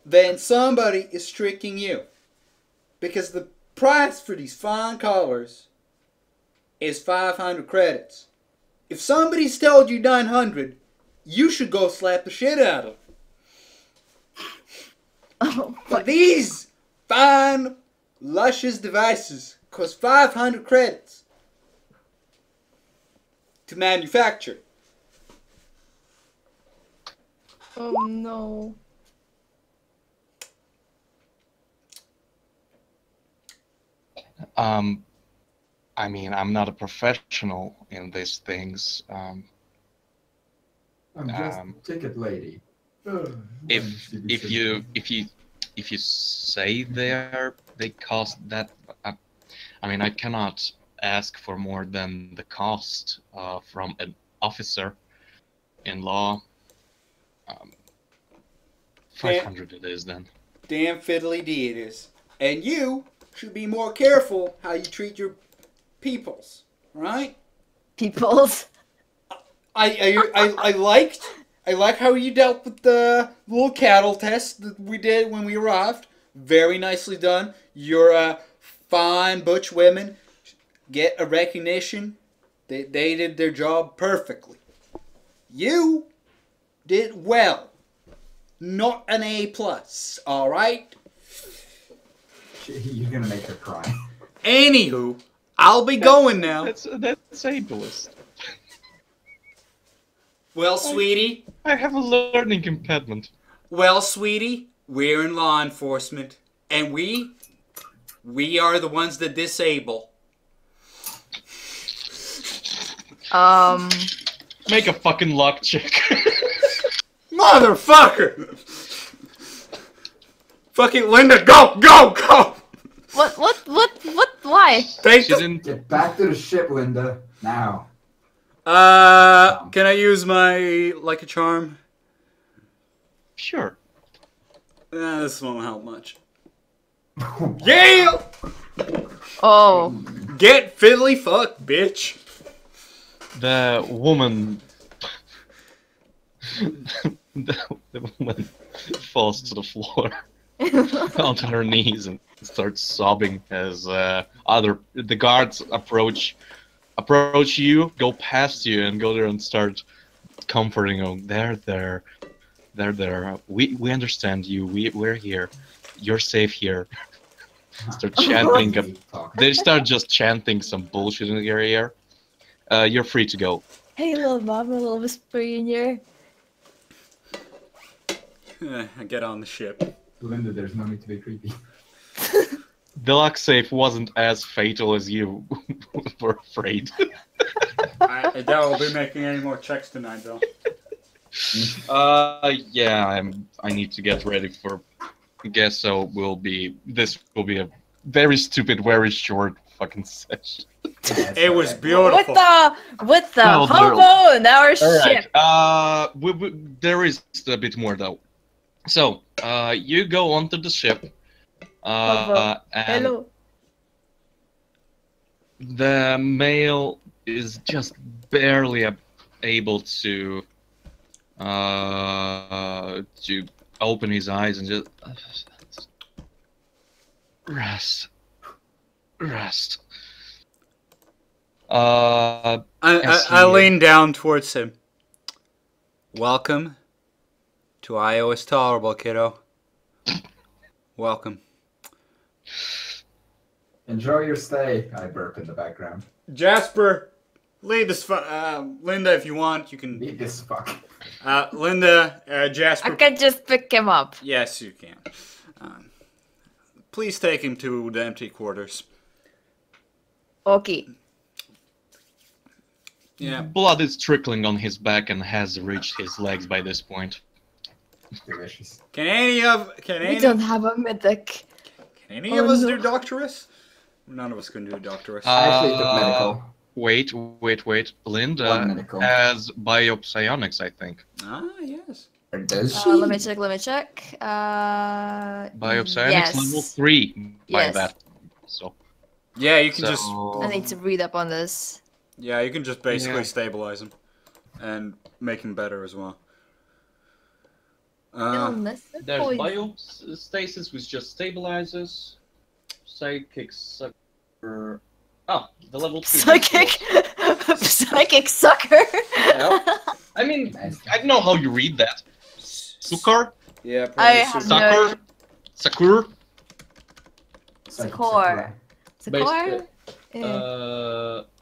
Then somebody is tricking you. Because the price for these fine collars is 500 credits. If somebody's told you 900, you should go slap the shit out of them. Oh, But these fine, luscious devices cost 500 credits to manufacture. oh no. I mean, I'm not a professional in these things. I'm just ticket lady. If you say they cost that, I mean, I cannot ask for more than the cost from an officer in law. 500 it is then. Damn fiddly D it is. And you should be more careful how you treat your peoples, right? Peoples. I like how you dealt with the little cattle test that we did when we arrived. Very nicely done. Your fine butch women get a recognition. They did their job perfectly. You did well. Not an A+, all right? You're gonna make her cry. Anywho, I'll be going now. That's ableist. Well, sweetie. I have a learning impediment. Well, sweetie, we're in law enforcement, and we are the ones that disable. Make a fucking luck check. Motherfucker! Fucking Linda, go! What, why? Take She didn't. Get back to the ship, Linda. Now. Can I use my like a charm? Sure. This won't help much. Yeah! Oh. Get fiddly fuck, bitch. The woman. the woman falls to the floor onto her knees and starts sobbing as the guards approach you, go past you, and go there and start comforting you. There. We understand you. We're here. You're safe here. Start chanting. They start just chanting some bullshit in your ear. You're free to go. Hey, little mom, a little whisper in your ear. I get on the ship. Linda, there's no need to be creepy. The luck save wasn't as fatal as you were afraid. I doubt I'll be making any more checks tonight, though. Yeah, I need to get ready for. Guess so. This will be a very stupid, very short fucking session. It was beautiful. With the Oh, hobo in our ship. Alright, there is a bit more though. So, you go onto the ship. And Hello. the male is just barely able to open his eyes and just Rest. Rest. I lean down towards him. Welcome to iOs Tolerable, kiddo. Welcome. Enjoy your stay. I burp in the background. Jasper, lead this. Linda, if you want, you can. Leave this fuck. Linda, Jasper. I can just pick him up. Yes, you can. Please take him to the empty quarters. Okay. Yeah. Blood is trickling on his back and has reached his legs by this point. Delicious. Can any We don't have a medic. Can any of us do doctorate? None of us can do doctorate. I actually took medical. Wait. Linda has biopsionics, I think. Ah, yes. Does she? Let me check. Biopsionics yes. level 3 by Yes. that. So. Yeah, you can I need to read up on this. Yeah, you can just basically stabilize him and make him better as well. Illness. There's Poison. biostasis, which just stabilizes. Psychic sucker. Oh, the level 2. Psychic sucker. Yeah. I mean, I don't know how you read that. Sukkar? Yeah, I probably have Sucker? Sakur? Sakura. Basically,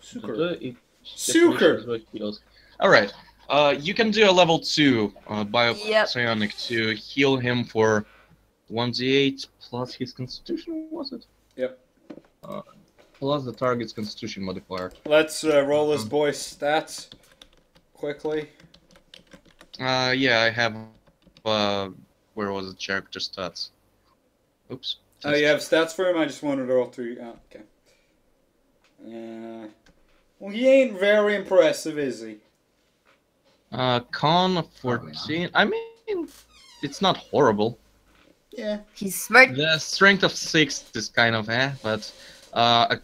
Sakura? Suker. Alright. You can do a level 2 biopsionic to heal him for 1d8 plus his constitution, was it? Yep. Plus the target's constitution modifier. Let's roll this boy's stats quickly. Yeah, I have. Where was it? Character stats. Oops. Oh, you have stats for him? I just wanted to roll through. Oh, okay. Well, he ain't very impressive, is he? Con 14. I mean, it's not horrible. Yeah. He's smart. The strength of 6 is kind of but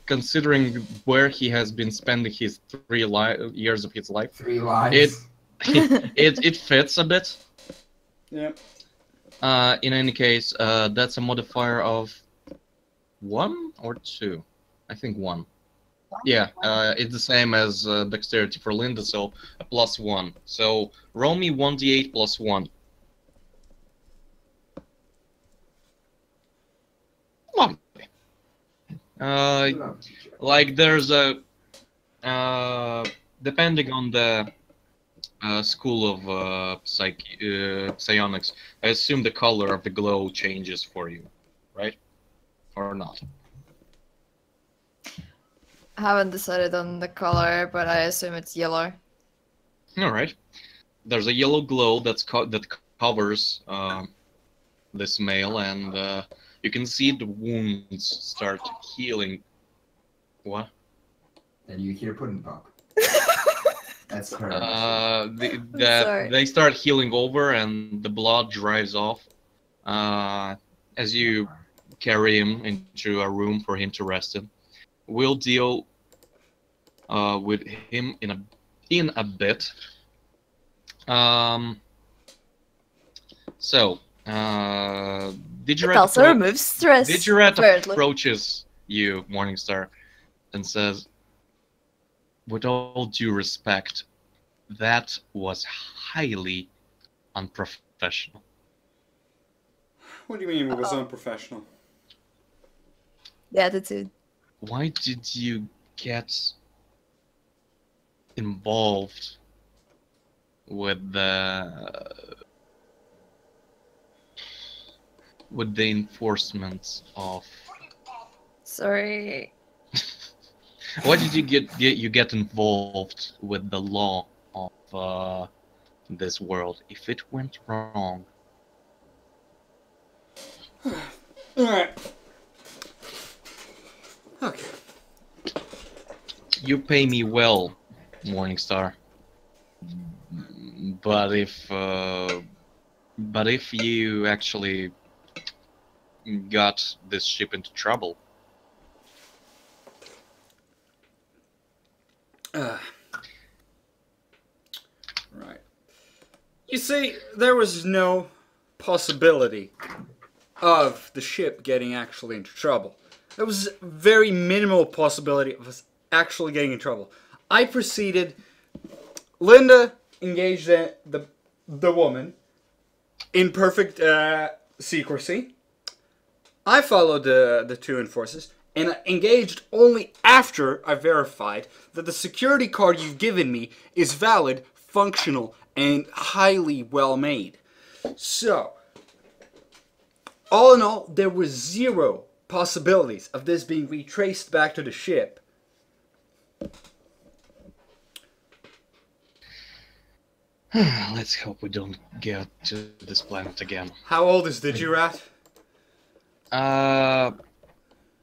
considering where he has been spending his 3 years of his life, 3 lives. it fits a bit. Yeah. In any case, that's a modifier of 1 or 2. I think 1. Yeah, it's the same as dexterity for Linda, so a +1. So roll me 1d8 plus 1. Lovely. Like there's a depending on the school of psionics, I assume the color of the glow changes for you, right? Or not? I haven't decided on the color, but I assume it's yellow. All right. There's a yellow glow that covers this male, and you can see the wounds start healing. What? And you hear pudding pop. That's her. They start healing over, and the blood dries off. As you carry him into a room for him to rest in. We'll deal with him in a bit. It also removes stress. Digeret approaches you, Morningstar, and says, "With all due respect, that was highly unprofessional." What do you mean it was unprofessional? The attitude. Why did you get involved with the enforcement of? Sorry. Why did you get involved with the law of this world? If it went wrong. All right. Okay. You pay me well, Morningstar. But if you actually got this ship into trouble. Right. You see, there was no possibility of the ship getting actually into trouble. There was a very minimal possibility of us actually getting in trouble. I proceeded. Linda engaged the woman in perfect secrecy. I followed the two enforcers and I engaged only after I verified that the security card you've given me is valid, functional, and highly well made. So, all in all, there were 0 possibilities of this being retraced back to the ship. Let's hope we don't get to this planet again. How old is Digirat?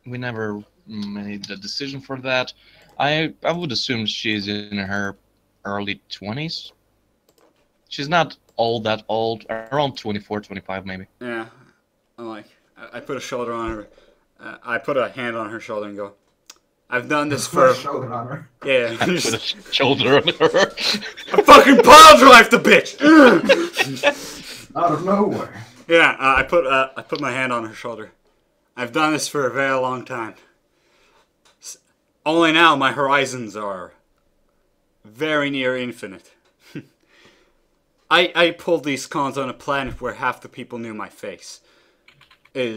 We never made the decision for that. I would assume she's in her early 20s. She's not all that old, around 24, 25 maybe. Yeah. I'm like, I put a shoulder on her. I put a hand on her shoulder and go, I've done this for... shoulder on her. Yeah. I put a shoulder on her. I fucking pile drive the bitch! Out of nowhere. Yeah, I put my hand on her shoulder. I've done this for a very long time. Only now my horizons are very near infinite. I pulled these cons on a planet where half the people knew my face. It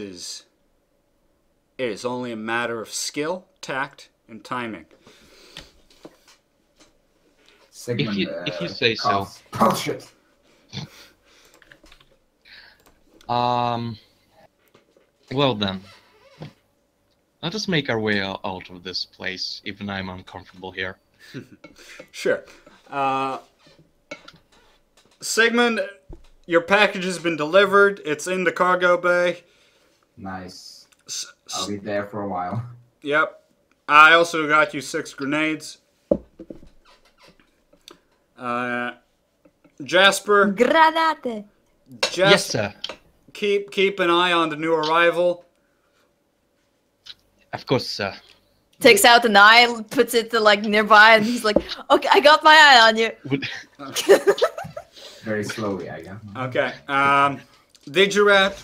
is only a matter of skill, tact, and timing. Sigmund, if you say so. Bullshit. Well then. Let us make our way out of this place, even I'm uncomfortable here. Sure. Sigmund, your package has been delivered. It's in the cargo bay. Nice. I'll be there for a while. Yep. I also got you 6 grenades. Jasper. Granate. Yes, sir. Keep an eye on the new arrival. Of course, sir. Takes out an eye, puts it like nearby, and he's like, "Okay, I got my eye on you." Very slowly, I guess. Okay. Digirat,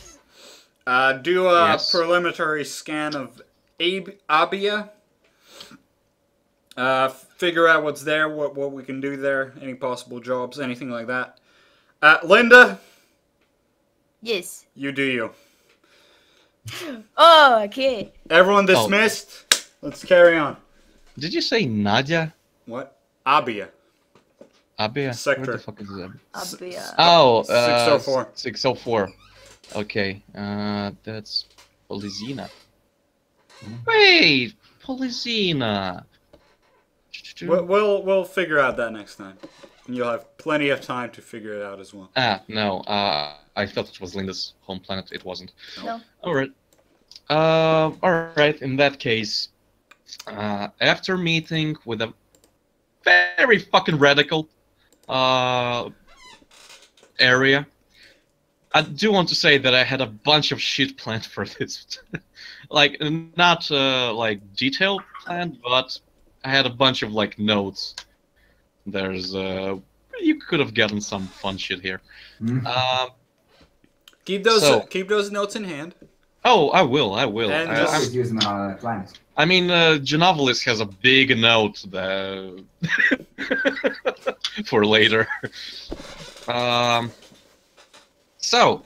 do a Yes. preliminary scan of Abia. Figure out what's there, what we can do there, any possible jobs, anything like that. Linda, Yes. you do you. Oh, okay. Everyone dismissed. Let's carry on. Did you say Nadia? What? Abia. Abia? Sector. Where the fuck is that? Abia. Oh, 604. 604. Okay, that's Polizina. Wait, Polizina. We'll figure out that next time. And you'll have plenty of time to figure it out as well. No, I thought it was Linda's home planet. It wasn't. No. Alright. Alright, in that case, after meeting with a very fucking radical area, I do want to say that I had a bunch of shit planned for this. Like, not like detailed planned, but I had a bunch of like notes. There's you could have gotten some fun shit here. Keep those So- keep those notes in hand. Oh, I will. And I just- always use them on a planet. I mean, Genovelis has a big note for later. So,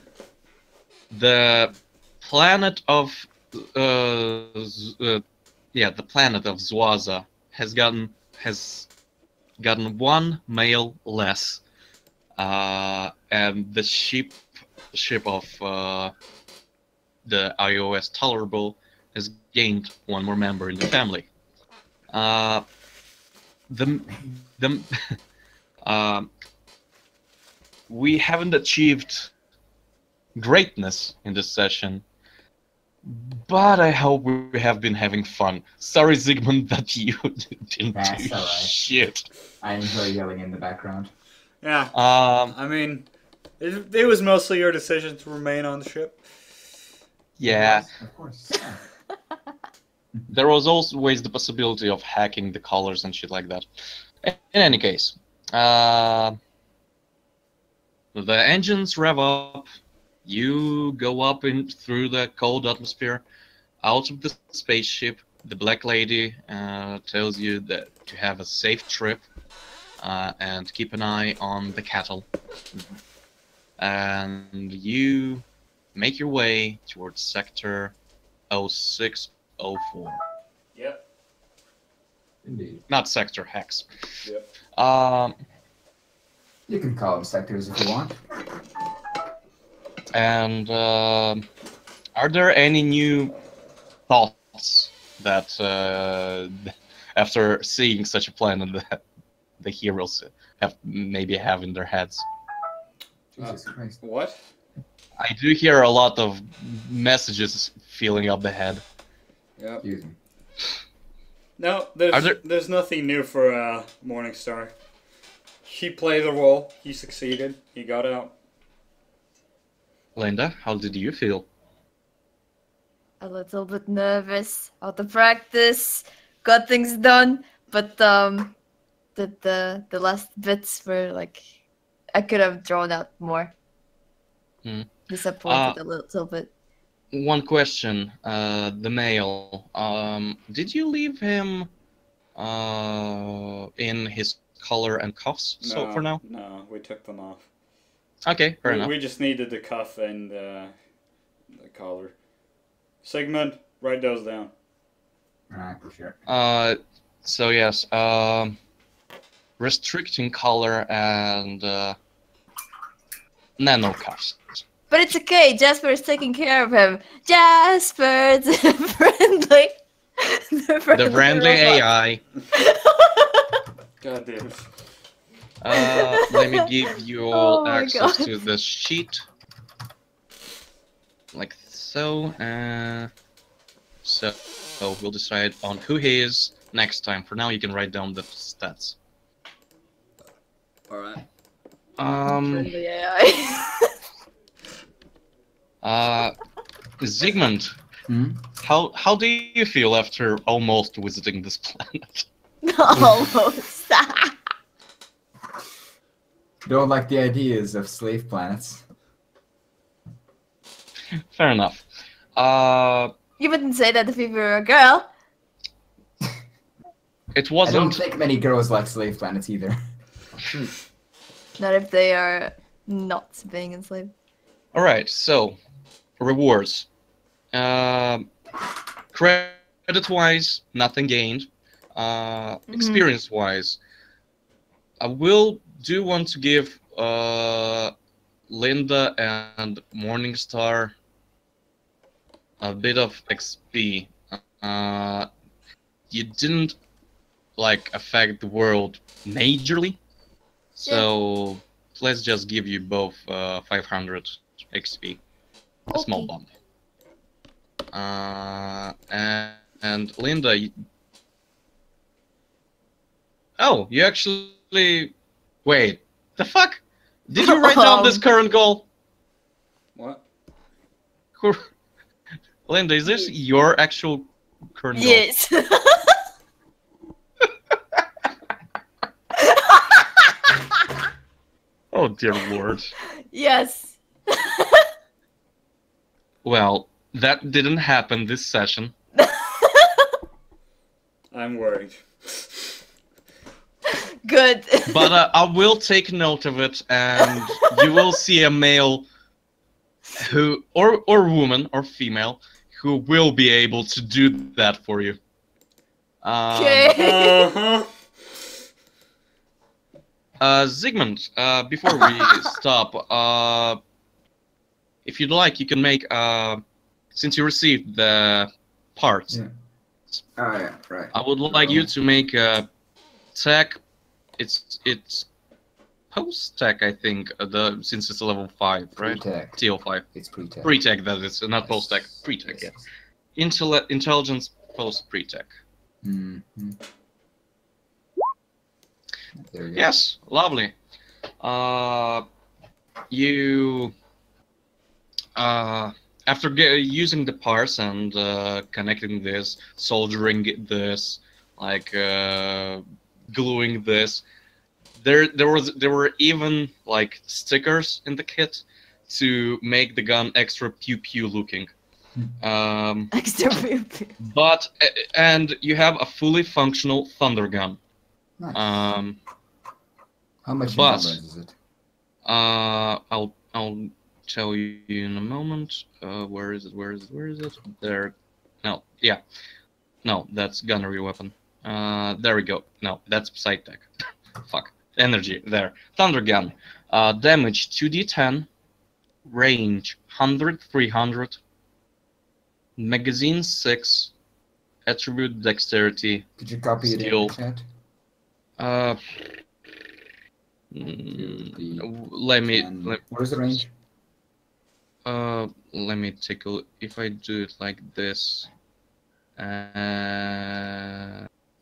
the planet of the planet of Zwaza has gotten 1 male less, and the ship of the iOs Tolerable has gained 1 more member in the family. We haven't achieved greatness in this session, but I hope we have been having fun. Sorry, Sigmund, that you didn't That's do alright. shit. I enjoy yelling in the background. Yeah. I mean, it was mostly your decision to remain on the ship. Yeah, Of course. Yeah. there was always the possibility of hacking the colors and shit like that. In any case, the engines rev up. You go up in through the cold atmosphere, out of the spaceship. The Black Lady tells you that to have a safe trip and keep an eye on the cattle. And you make your way towards sector 0604. Yep. Indeed. Not sector hex. Yep. You can call them sectors if you want. And are there any new thoughts that after seeing such a plan that the heroes have in their heads? Jesus Christ. What? I do hear a lot of messages filling up the head. Yep. Excuse me. No, Are there's nothing new for Morningstar. He played the role. He succeeded. He got out. Linda, how did you feel? A little bit nervous. Out of practice. Got things done. But the last bits were like, I could have drawn out more. Disappointed a little bit. One question, the male. Did you leave him in his collar and cuffs for now? No, we took them off. Okay, fair enough. We just needed the cuff and the collar. Sigmund, write those down. Alright, for sure. So yes, restricting collar and nano cuffs. But it's okay. Jasper is taking care of him. Jasper, the friendly. The friendly robot. AI. God damn it. Let me give you all Oh my access God. to the sheet. Like so. So we'll decide on who he is next time. For now, you can write down the stats. Alright. Friendly AI. Sigmund, Hmm? how do you feel after almost visiting this planet? Almost. Don't like the ideas of slave planets. Fair enough. You wouldn't say that if you were a girl. It I don't wasn't. think many girls like slave planets either. Not if they are not being enslaved. All right. So, rewards. Credit-wise, nothing gained. Experience-wise, I will do want to give Linda and Morningstar a bit of XP. You didn't affect the world majorly, so let's just give you both 500 XP, a small bump. And Linda, you actually wait. The fuck? Did you write down this current goal? What? Linda, is this your actual current goal? Yes. Oh dear lord. Yes. Well, that didn't happen this session. I'm worried. Good. But I will take note of it, and you will see a male who, or woman, or female, who will be able to do that for you. Okay. Sigmund, before we stop, if you'd like, you can make, since you received the parts, Yeah. Oh yeah, right. I would like you to make a tech. It's post tech, I think. Since it's a level 5, right? Pre-tech. TL5. It's pre-tech. Pre-tech, that is, not post tech. Pre-tech, yeah. Intelligence post pre-tech. Mm-hmm. There you go. Yes, lovely. You after using the parse and connecting this, soldering this, gluing this, there were even stickers in the kit, to make the gun extra pew-pew looking. Extra pew-pew. And you have a fully functional thunder gun. Nice. How much but- encumbrance is it? I'll tell you in a moment. Where is it? There. No, yeah. No, that's gunnery weapon. There we go. No, that's side tech. Fuck. Energy, there. Thunder gun. Damage 2d10. Range 100, 300. Magazine 6. Attribute dexterity. Could you copy it in Skill. the chat? Let me. What is the range? Let me take a look. If I do it like this,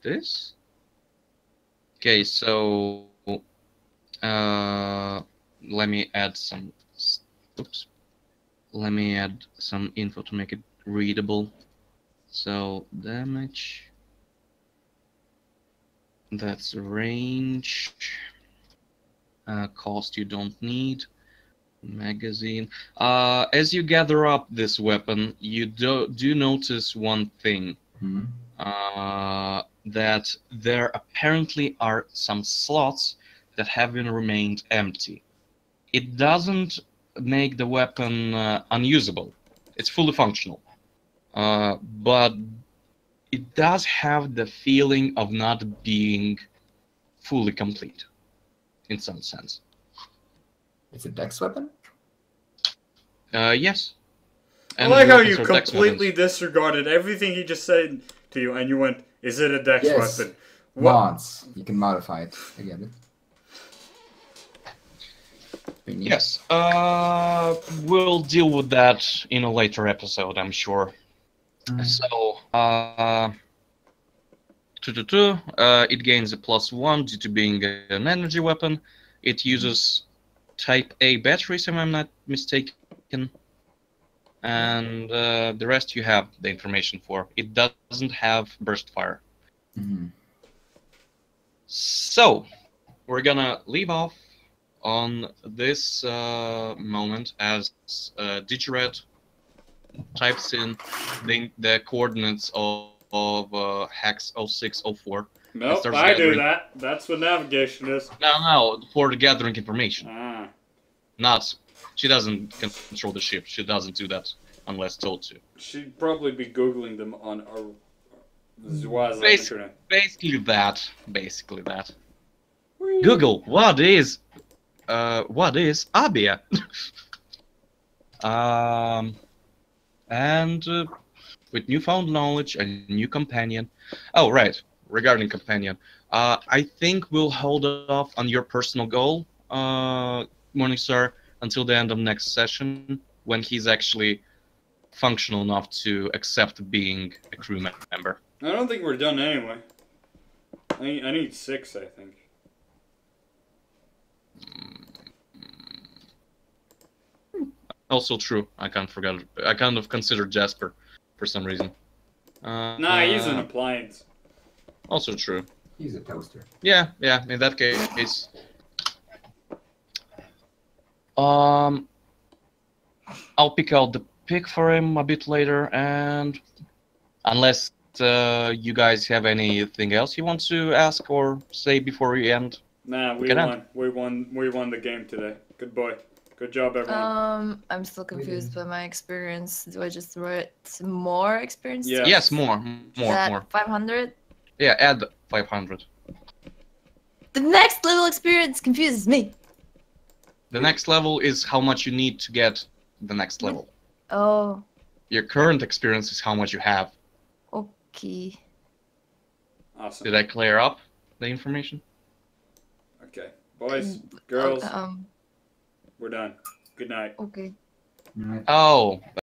this. Okay, so let me add some. Oops. Let me add some info to make it readable. So damage. That's range. Cost you don't need. Magazine. As you gather up this weapon, you do notice one thing. Hmm. That there apparently are some slots that haven't remained empty. It doesn't make the weapon unusable. It's fully functional. But it does have the feeling of not being fully complete, in some sense. It's a dex weapon? Yes. I And like how weapons you are dex completely weapons. disregarded everything he just said to you, and you went, "Is it a dex Yes. weapon?" What? Mods. You can modify it. I get it. Yes. We'll deal with that in a later episode, I'm sure. So, it gains a +1 due to being an energy weapon. It uses Type A batteries, if I'm not mistaken. And the rest you have the information for. It doesn't have burst fire. Mhm. So, we're gonna leave off on this moment as Digiret types in the coordinates of hex 0604. Nope, starts I do gathering- that. That's what navigation is. No, for the gathering information. Ah. Not. She doesn't control the ship. She doesn't do that unless told to. She'd probably be googling them on our Zwaza Basi- internet. Basically that. Whee! Google, what is Abia? And with newfound knowledge and new companion. Oh, right. Regarding companion, I think we'll hold off on your personal goal, Morningstar, until the end of next session, when he's actually functional enough to accept being a crew member. I don't think we're done anyway. I need 6, I think. Also true. I kind of considered Jasper for some reason. Nah, he's an appliance. Also true. He's a toaster. Yeah. In that case, I'll pick out the pick for him a bit later, and unless you guys have anything else you want to ask or say before we end. Nah, we Get won. We won the game today. Good boy. Good job, everyone. I'm still confused by my experience. Do I just write some more experience? Yeah. Yes, more. 500? Yeah, add 500. The next level experience confuses me. The next level is how much you need to get the next level. Oh, Your current experience is how much you have. okay. Awesome. Did I clear up the information? Okay. Boys, girls, Okay, we're done. Good night. okay. Right. Oh,